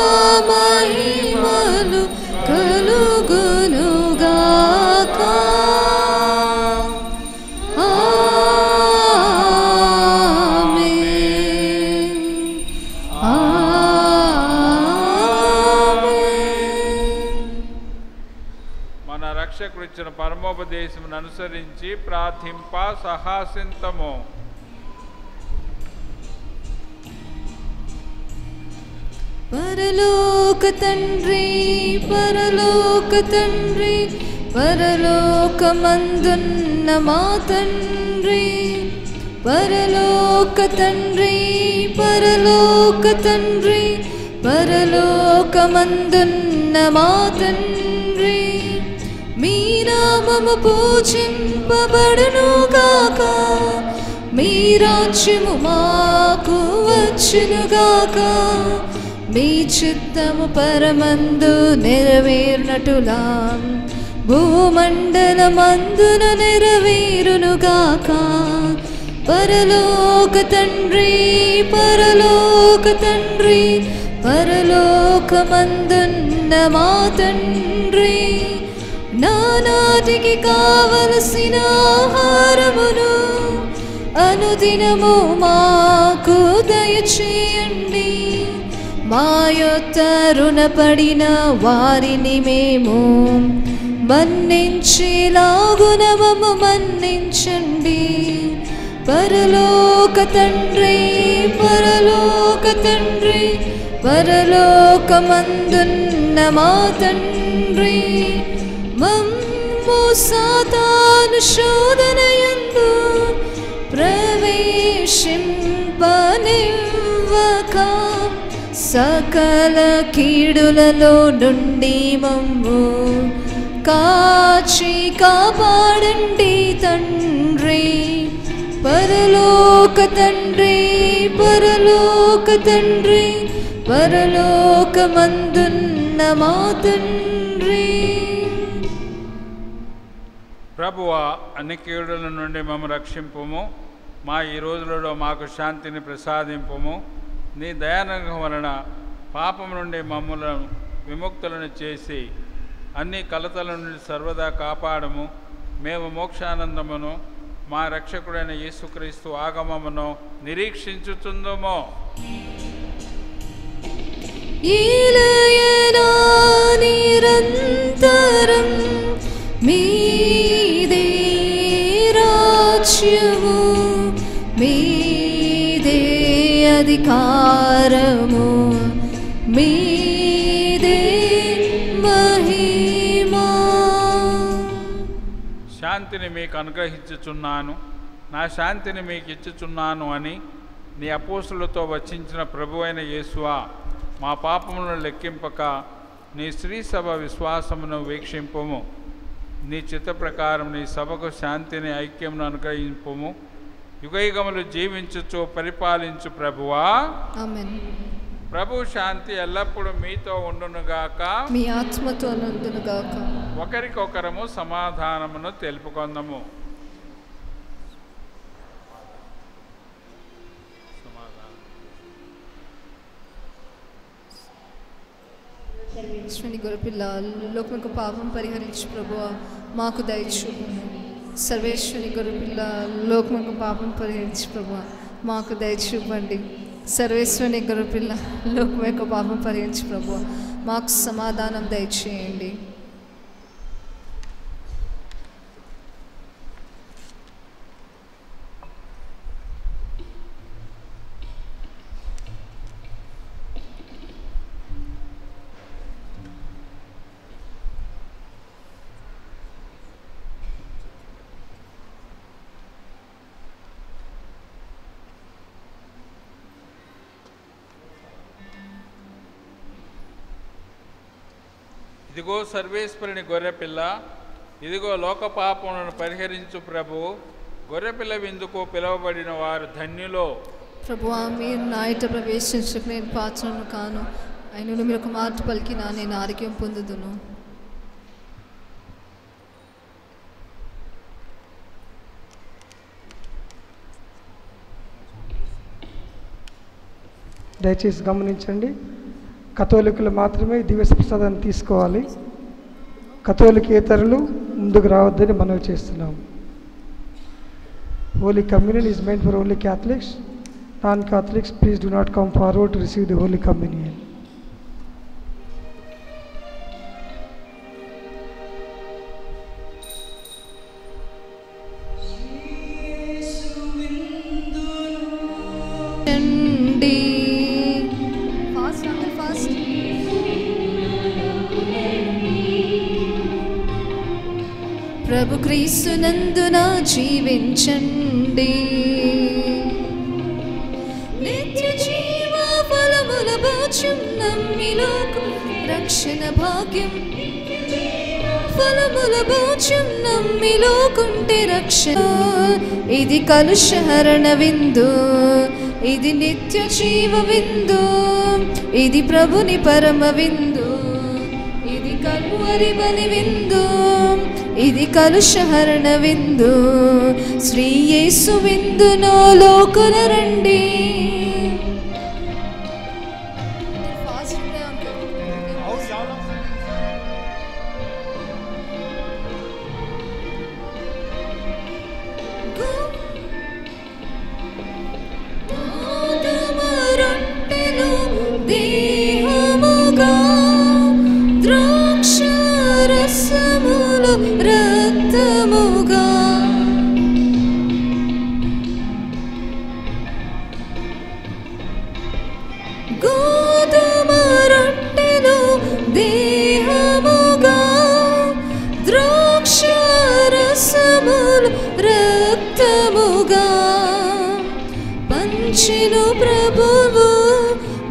మహిమలు కలుగునుగాక. ఆమేన్. ఆమేన్. మన రక్షకుడిచ్చిన పరమోపదేశమును అనుసరించి ప్రార్థింప సహాసింతము. పరలోక తండ్రి, పరలోక తండ్రి, పరలోకమందున్న మా తండ్రి, పరలోక తండ్రి, పరలోక తండ్రి, పరలోకమందున్న మా తండ్రి, మీ నామము పూజింపబడునుగాక, మీ రాజ్యము మాకు వచ్చునుగాక, మీ చిత్తము పరమందు నెరవేరునటులా భూమండలమందున నెరవేరునుగాక. పరలోక తండ్రి, పరలోక తండ్రి, పరలోకమందున్న మా తండ్రి, నానాటికి కావలసిన ఆహారమును అనుదినము మాకు దయచేయండి. మా యొద్ద రుణపడిన వారిని మేము మన్నించేలాగున మమ్ము మన్నించండి. పరలోక తండ్రి, పరలోక తండ్రి, పరలోకమందున్న మా తండ్రి, మమ్ము సాతాను శోధనయందు ప్రవేశింపనివ్వక, సకల కీడులలో నుండి మమ్ము కాచి కాపాడండి తండ్రి. పరలోక తండ్రి, పరలోక తండ్రి, పరలోకమందున్న మా తండ్రి. ప్రభువా, అన్ని కీడుల నుండి మమ్ము రక్షింపుము. మా ఈ రోజులలో మాకు శాంతిని ప్రసాదింపుము. నీ దయానుగ్రహం వలన పాపం నుండి మమ్ములను విముక్తులను చేసి అన్ని కలతల నుండి సర్వదా కాపాడము. మేము మోక్షానందమును మా రక్షకుడైన యేసుక్రీస్తు ఆగమమును నిరీక్షించుచుందుము. నిరంతరం మీదే రాజ్యము, మీదే అధికారము, మీదే మహిమా. శాంతిని మీకు అనుగ్రహించుచున్నాను, నా శాంతిని మీకు ఇచ్చుచున్నాను అని నీ అపోస్తులతో వచించిన ప్రభువైన యేసువా, మా పాపములను లెక్కింపక నీ శ్రీ సభ విశ్వాసమును వీక్షింపుము. నీ చిత్త ప్రకారం నీ సభకు శాంతిని ఐక్యమును అనుగ్రహింపుము. యుగయుగములు జీవించుచు పరిపాలించు ప్రభువా. ఆమేన్. ప్రభు శాంతి ఎల్లప్పుడూ మీతో ఉండునుగాక, మీ ఆత్మతో నందునుగాక. ఒకరికొకరము సమాధానమును తెలుపుకొందము. సర్వేశ్వరుని గొర్రెపిల్ల, లోకముకు పాపం పరిహరించు ప్రభువా, మాకు దయచూపుము. సర్వేశ్వరుని గొర్రెపిల్ల, లోకముకు పాపం పరిహరించు ప్రభువా, మాకు దయచూపండి. సర్వేశ్వరుని గొర్రెపిల్ల, లోకం యొక్క పాపం పరిహరించు ప్రభువా, మాకు సమాధానం దయచేయండి. ఇదిగో సర్వేశ్వరుని గొర్రెపిల్ల, ఇదిగో లోక పాపములను పరిహరించు ప్రభు. గొర్రెపిల్ల విందుకు పిలువబడిన వారు ధన్యులో. ప్రభువా, మీరు నా ఇంట ప్రవేశించకు నేను పాత్రను కాను, అయినను మీరు ఒక మాట పలికినా నేను ఆరోగ్యం పొందుదును. దయచేసి గమనించండి, కథోలికులు మాత్రమే దివ్య ప్రసాదాన్ని తీసుకోవాలి. కథోలికేతరులు ముందుకు రావద్దని మనవి చేస్తున్నాం. Holy Communion is meant for only Catholics. Non-Catholics, please do not come forward to receive the Holy Communion. ప్రభు క్రీస్తునందున జీవించండి. నిత్య జీవ ఫలముల భోజ్యం నమ్మిలోకు రక్షణ భాగ్యం. ఫలముల భోజ్యం నమ్మిలోకుంటే రక్షణ. ఇది కలుషహరణ విందు, ఇది నిత్య జీవ విందు, ఇది ప్రభుని పరమ విందు, ఇది కల్వరి బలి విందు, ఇది కలుషహరణ విందు. శ్రీ యేసు విందులో లోకుల రండి.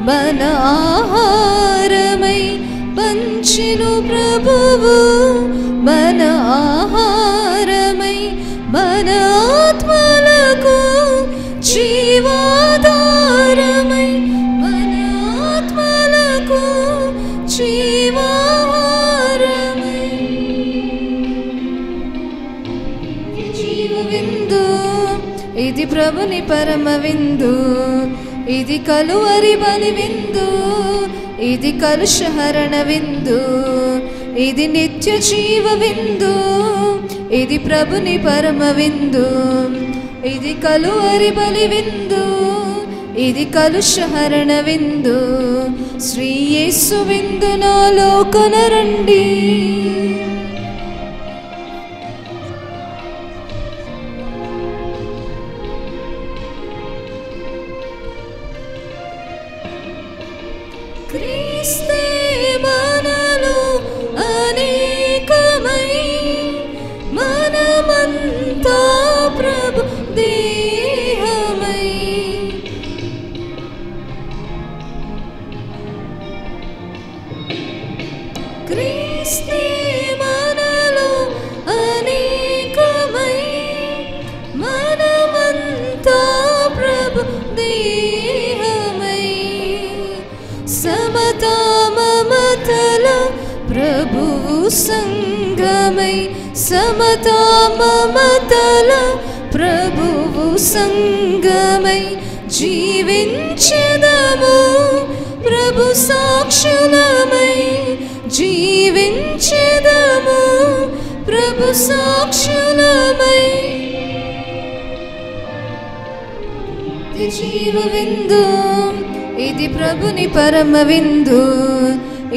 మన ఆహారమై పంచెను ప్రభువు, మన ఆహారమై మన ఆత్మలకు జీవాధారమై, మన ఆత్మలకు జీవాహారమై. జీవ విందు, ఇది ప్రభుని పరమ విందు, ఇది కలువరి బలి విందు, ఇది కలుషహరణ విందు, ఇది నిత్య జీవ విందు, ఇది ప్రభుని పరమ విందు, ఇది కలువరి బలి విందు, ఇది కలుషహరణ విందు. శ్రీ యేసు విందులో లోకుల రండి. క్రీస్తే మనలో అనేకమై, మనమంతా ప్రభు దేహమై. క్రీస్తే మనలో అనేకమై, మనమంతా ప్రభు దేహమై. సమతా మమతల ప్రభువు సంగమై, సమతా మమతల ప్రభువు సంగమై జీవించెదము ప్రభు సాక్షులమై, జీవించెదము ప్రభు సాక్షులమై. జీవ విందు, ఇది ప్రభుని పరమ విందు,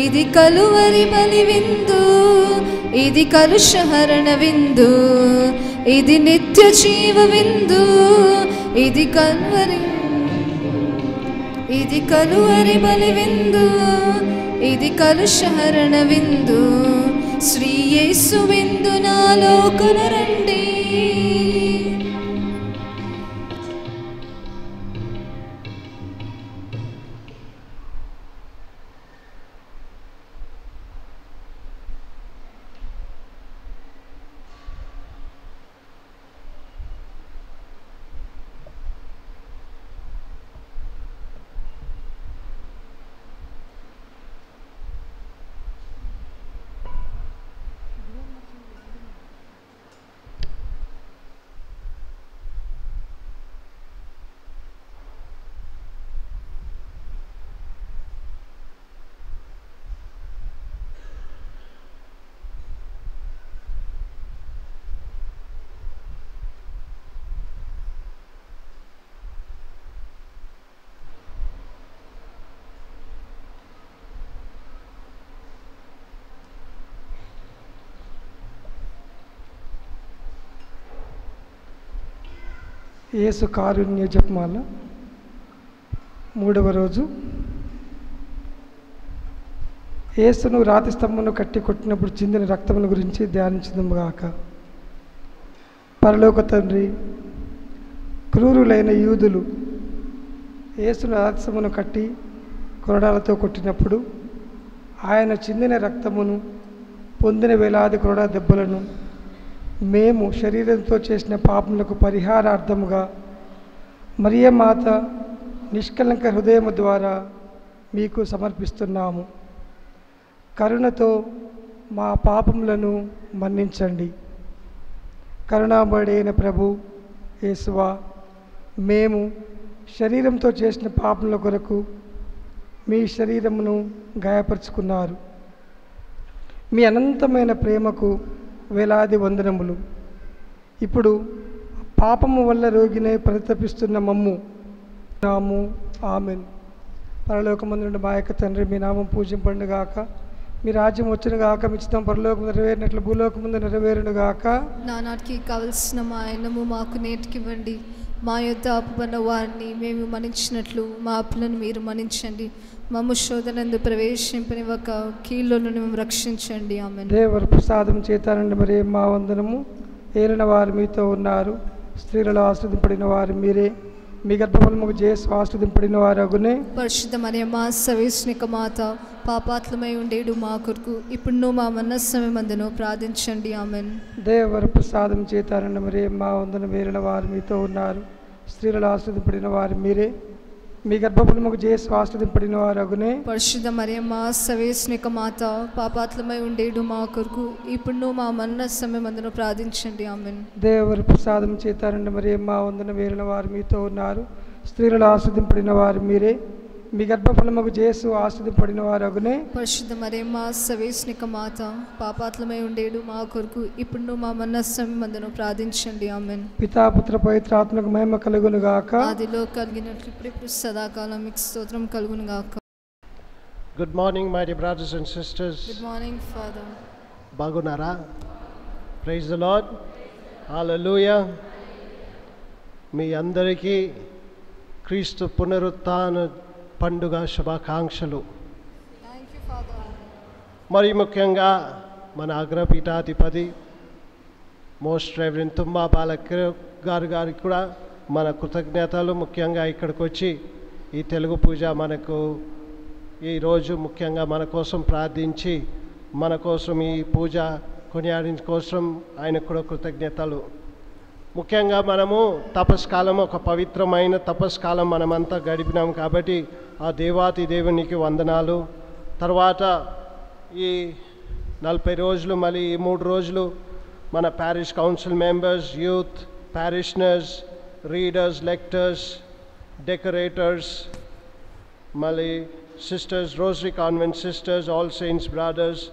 ఇది కలువరి బలి విందు, ఇది కలుషహరణ విందు, ఇది నిత్య జీవ విందు, ఇది కలువరి బలి విందు, ఇది కలుషహరణ విందు. శ్రీ యేసు విందు నా లోకుల రండి. యేసు కారుణ్య జపమాల 3వ రోజు. యేసును రాతి స్తంభమును కట్టి కొట్టినప్పుడు చిందిన రక్తముల గురించి ధ్యానించుదాముగాక. పరలోక తండ్రి, క్రూరులైన యూదులు యేసును రథమును కట్టి కొరడాలతో కొట్టినప్పుడు ఆయన చిందిన రక్తమును, పొందిన వేలాది కొరడా దెబ్బలను మేము శరీరంతో చేసిన పాపములకు పరిహారార్థముగా మరియమాత నిష్కలంక హృదయము ద్వారా మీకు సమర్పిస్తున్నాము. కరుణతో మా పాపములను మన్నించండి. కరుణామయుడైన ప్రభు యేసువా, మేము శరీరంతో చేసిన పాపముల కొరకు మీ శరీరమును గాయపరుచుకున్నారు. మీ అనంతమైన ప్రేమకు వేలాది వందనములు. ఇప్పుడు పాపము వల్ల రోగినే పరితపిస్తున్న మమ్ము నాము ఆమెన్. పరలోకమందున్న మా యొక్క తండ్రి, మీ నామం పూజింపండుగాక, మీ రాజ్యం వచ్చునుగాక, మీ చిత్తం పరలోకము నెరవేరినట్లు భూలోకముందు నెరవేరునుగాక. నానాటికి కావలసిన మా అన్నము మాకు నేటికివ్వండి. మా యొద్ద అప్పుబడిన వారిని మేము మన్నించినట్లు మా అప్పులను మీరు మన్నించండి. మమ్ము శోధనందు ప్రవేశింపనివ్వక కీళ్ళ నుండి మేము రక్షించండి. ఆమేన్. దేవర ప్రసాదం చేతానండి మరి మా వందనము. ఏలిన వారు మీతో ఉన్నారు, స్త్రీలలో ఆస్వాదింపడిన వారు మీరే, మీ గర్భఫలముకు జేసు ఆస్వాదింపడిన వారు అగునే. పరిశుద్ధ మరియమ్మ సర్వేశ్వనిక మాత, పాపాత్మై ఉండేడు మా కొరకు ఇప్పుడును మా మనస్సమయందును ప్రార్థించండి. ఆమేన్. దేవర ప్రసాదం చేతానండి మరి మా వందనం. ఏలిన వారు మీతో ఉన్నారు, స్త్రీలలో ఆస్వాదింపడిన వారు మీరే, మీ గర్భఫలముకు జేసు ఆస్వాదింపడిన వారు అగునే. పరిశుద్ధ మరియమ్మ సర్వేశ్వనిక మాత, పాపాత్మై ఉండేడు మా కొరకు ఇప్పుడును మా మనస్సమయందును ప్రార్థించండి. ఆమేన్. దేవర ప్రసాదం చేతానండి మరి మా వందనం. ఏలిన వారు మీతో ఉన్నారు, స్త్రీలలో ఆస్వాదింపడిన వారు మీరే, మీ గర్భఫలముకు జేసు ఆస్వాదింపడిన వారు అగునే. పరిశుద్ధ మరియమ్మ సర్వేశ్వనిక మాత, పాపాత్మై ఉండేడు మా కొరకు ఇప్పుడును మా మనస్సమయందును ప్రార్థించండి. ఆమేన్. పితా పుత్ర పవిత్రాత్మకు మహిమ కలుగును గాక. ఆదిలో కలిగినట్లు ఇప్పుడు సదాకాలం మీకు స్తోత్రం కలుగును గాక. Good morning, my dear brothers and sisters. Good morning father. బాగున్నారా? Praise the Lord. Hallelujah. మీ అందరికీ క్రీస్తు పునరుత్థాన పండుగ శుభాకాంక్షలు. Thank you father. మరి ముఖ్యంగా మన అగ్రపీఠాధిపతి మోస్ట్ రెవరెండ్ తుమ్మా బాలక్ గారికి కూడా మన కృతజ్ఞతలు. ముఖ్యంగా ఇక్కడికి వచ్చి ఈ తెలుగు పూజ మనకు ఈరోజు ముఖ్యంగా మన కోసం ప్రార్థించి మన కోసం ఈ పూజ కొనియాడించ కోసం ఆయనకు కూడా కృతజ్ఞతలు. ముఖ్యంగా మనము తపస్కాలం, ఒక పవిత్రమైన తపస్కాలం మనమంతా గడిపినాం కాబట్టి ఆ దేవాతి దేవునికి వందనాలు. తర్వాత ఈ 40 రోజులు, మళ్ళీ ఈ 3 రోజులు మన parish council members, youth, parishioners, readers, lectors, decorators, మళ్ళీ sisters, rosary convent sisters, all saints brothers,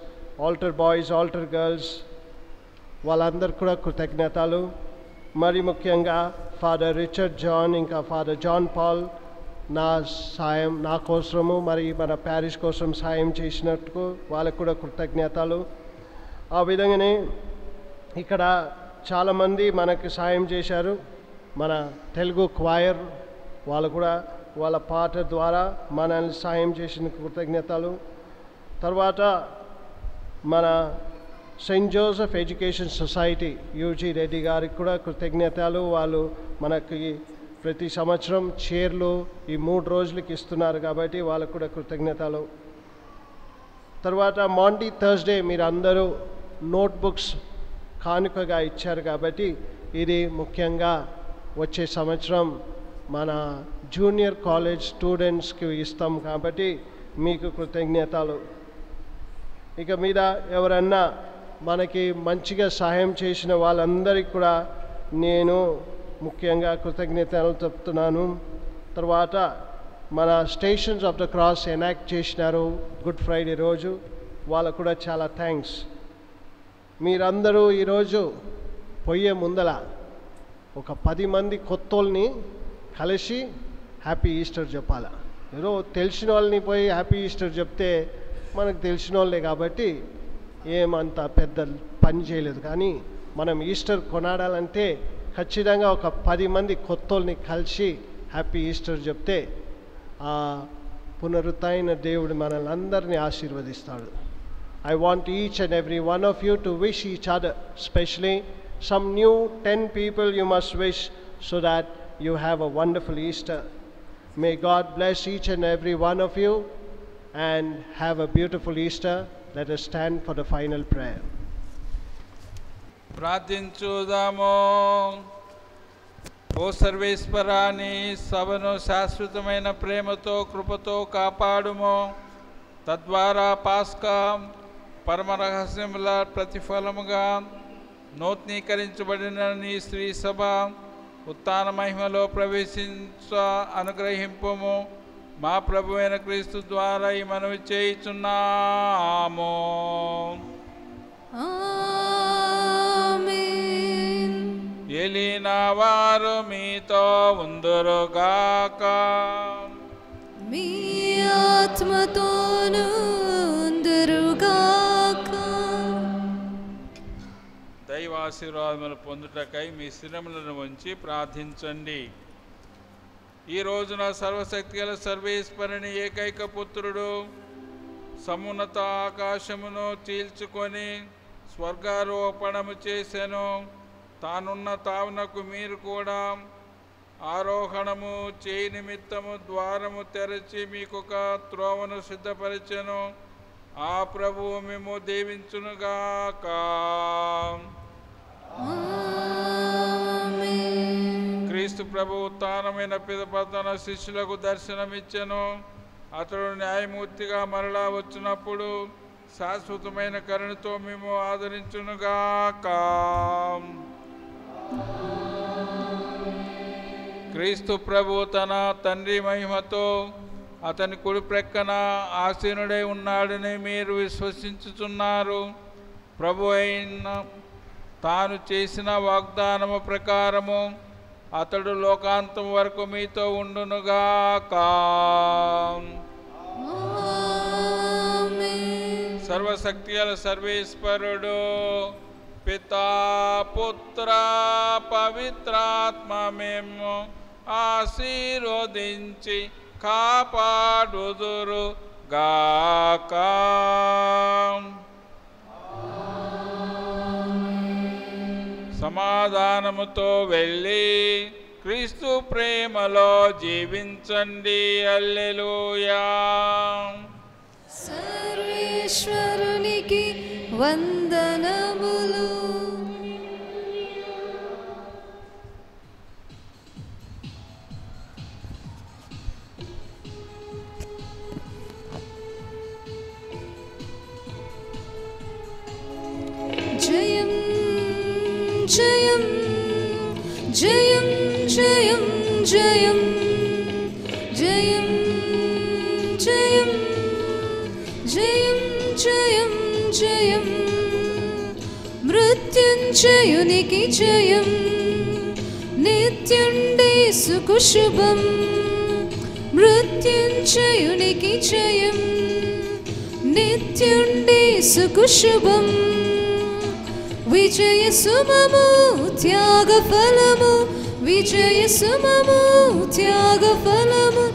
altar boys, altar girls, వాళ్ళందరూ కూడా కృతజ్ఞతలు. మరి ముఖ్యంగా ఫాదర్ రిచర్డ్ జాన్, ఇంకా ఫాదర్ జాన్ పాల్ నా కోసము మరి మన ప్యారిష్ కోసం సాయం చేసినట్టు వాళ్ళకు కూడా కృతజ్ఞతలు. ఆ విధంగానే ఇక్కడ చాలామంది మనకి సాయం చేశారు. మన తెలుగు క్వైర్ వాళ్ళు కూడా వాళ్ళ పాట ద్వారా మనల్ని సాయం చేసిన కృతజ్ఞతలు. తర్వాత మన Saint Joseph education society UG Reddy గారికి కూడా కృతజ్ఞతలు. వాళ్ళు మనకి ప్రతి సంవత్సరం చైర్లు ఈ 3 రోజులకి ఇస్తున్నారు కాబట్టి వాళ్ళకు కూడా కృతజ్ఞతలు. తర్వాత మాండీ థర్స్డే మీరు అందరూ నోట్బుక్స్ కానుకగా ఇచ్చారు కాబట్టి ఇది ముఖ్యంగా వచ్చే సంవత్సరం మన జూనియర్ కాలేజ్ స్టూడెంట్స్కి ఇస్తాం కాబట్టి మీకు కృతజ్ఞతలు. ఇక మీద ఎవరన్నా మనకి మంచిగా సహాయం చేసిన వాళ్ళందరికీ కూడా నేను ముఖ్యంగా కృతజ్ఞతలు చెప్తున్నాను. తర్వాత మన stations of the cross enact చేసినారు గుడ్ ఫ్రైడే రోజు, వాళ్ళకు కూడా చాలా థ్యాంక్స్. మీరందరూ ఈరోజు పోయే ముందల ఒక 10 మంది కొత్తోళ్ళని కలిసి హ్యాపీ ఈస్టర్ చెప్పాలి. ఏదో తెలిసిన వాళ్ళని పోయి హ్యాపీ ఈస్టర్ చెప్తే మనకు తెలిసిన వాళ్ళే కాబట్టి ఏమంత పెద్ద పని చేయలేదు. కానీ మనం ఈస్టర్ కొనాడాలంటే ఖచ్చితంగా ఒక 10 మంది కొత్తోళ్ళని కలిసి హ్యాపీ ఈస్టర్ చెప్తే ఆ పునరుత్థాన దేవుడు మనల్ని అందరినీ ఆశీర్వదిస్తాడు. I want each and every one of you to wish each other, especially some new 10 people you must wish so that you have a wonderful Easter. May God bless each and every one of you and have a beautiful Easter. Let us stand for the final prayer. ప్రార్థించుదాము. ఓ సర్వేశ్వరాని సభను శాశ్వతమైన ప్రేమతో కృపతో కాపాడుము. తద్వారా పాస్కా పరమరహస్యముల ప్రతిఫలముగా నూతనీకరించబడిన నీ స్త్రీ సభ ఉత్థాన మహిమలో ప్రవేశించ అనుగ్రహింపుము. మా ప్రభువైన క్రీస్తు ద్వారా ఈ మనవి చేయుచున్నాము. ఆమేన్. ఏలినా వారు మీతో ఉందురుగాక. మీ ఆత్మతోను ఉందురుగాక. దైవాశీర్వాదములు పొందుటకై మీ శిరములను ఉంచి ప్రార్థించండి. ఈ రోజున సర్వశక్తి గల సర్వేశ్వరుని ఏకైక పుత్రుడు సమున్నత ఆకాశమును చీల్చుకొని స్వర్గారోపణము చేసెను. తానున్న తావునకు మీరు కూడా ఆరోహణము చేయి నిమిత్తము ద్వారము తెరచి మీకొక త్రోవను సిద్ధపరిచెను. ఆ ప్రభువు మేము దీవించునుగాక. క్రీస్తు ప్రభు ఉత్థానమైన పిదప తన శిష్యులకు దర్శనమిచ్చెను. అతడు న్యాయమూర్తిగా మరలా వచ్చినప్పుడు శాశ్వతమైన కరుణతో మేము ఆదరించునుగాక. క్రీస్తు ప్రభు తన తండ్రి మహిమతో అతని కుడి ప్రక్కన ఆసీనుడై ఉన్నాడని మీరు విశ్వసించుచున్నారు. ప్రభు అయిన తాను చేసిన వాగ్దానము ప్రకారము అతడు లోకాంతం వరకు మీతో ఉండునుగాక. సర్వశక్తి గల సర్వేశ్వరుడు పితా పుత్ర పవిత్రాత్మ మేము ఆశీర్వదించి కాపాడుదురు గాక. సమాధానముతో వెళ్ళి క్రీస్తు ప్రేమలో జీవించండి. హల్లెలూయా. సర్వేశ్వరునికి వందనములు. జయం జయం జయం జయం జయం జయం జయం జయం జయం జయం మృత్యుంజయునికి జయం. నిత్యుండేసుకు శుభం. మృత్యుంజయునికి జయం. నిత్యుండేసుకు శుభం. విజయ సుమము త్యాగ ఫలము. విజయ సుమము త్యాగ ఫలము.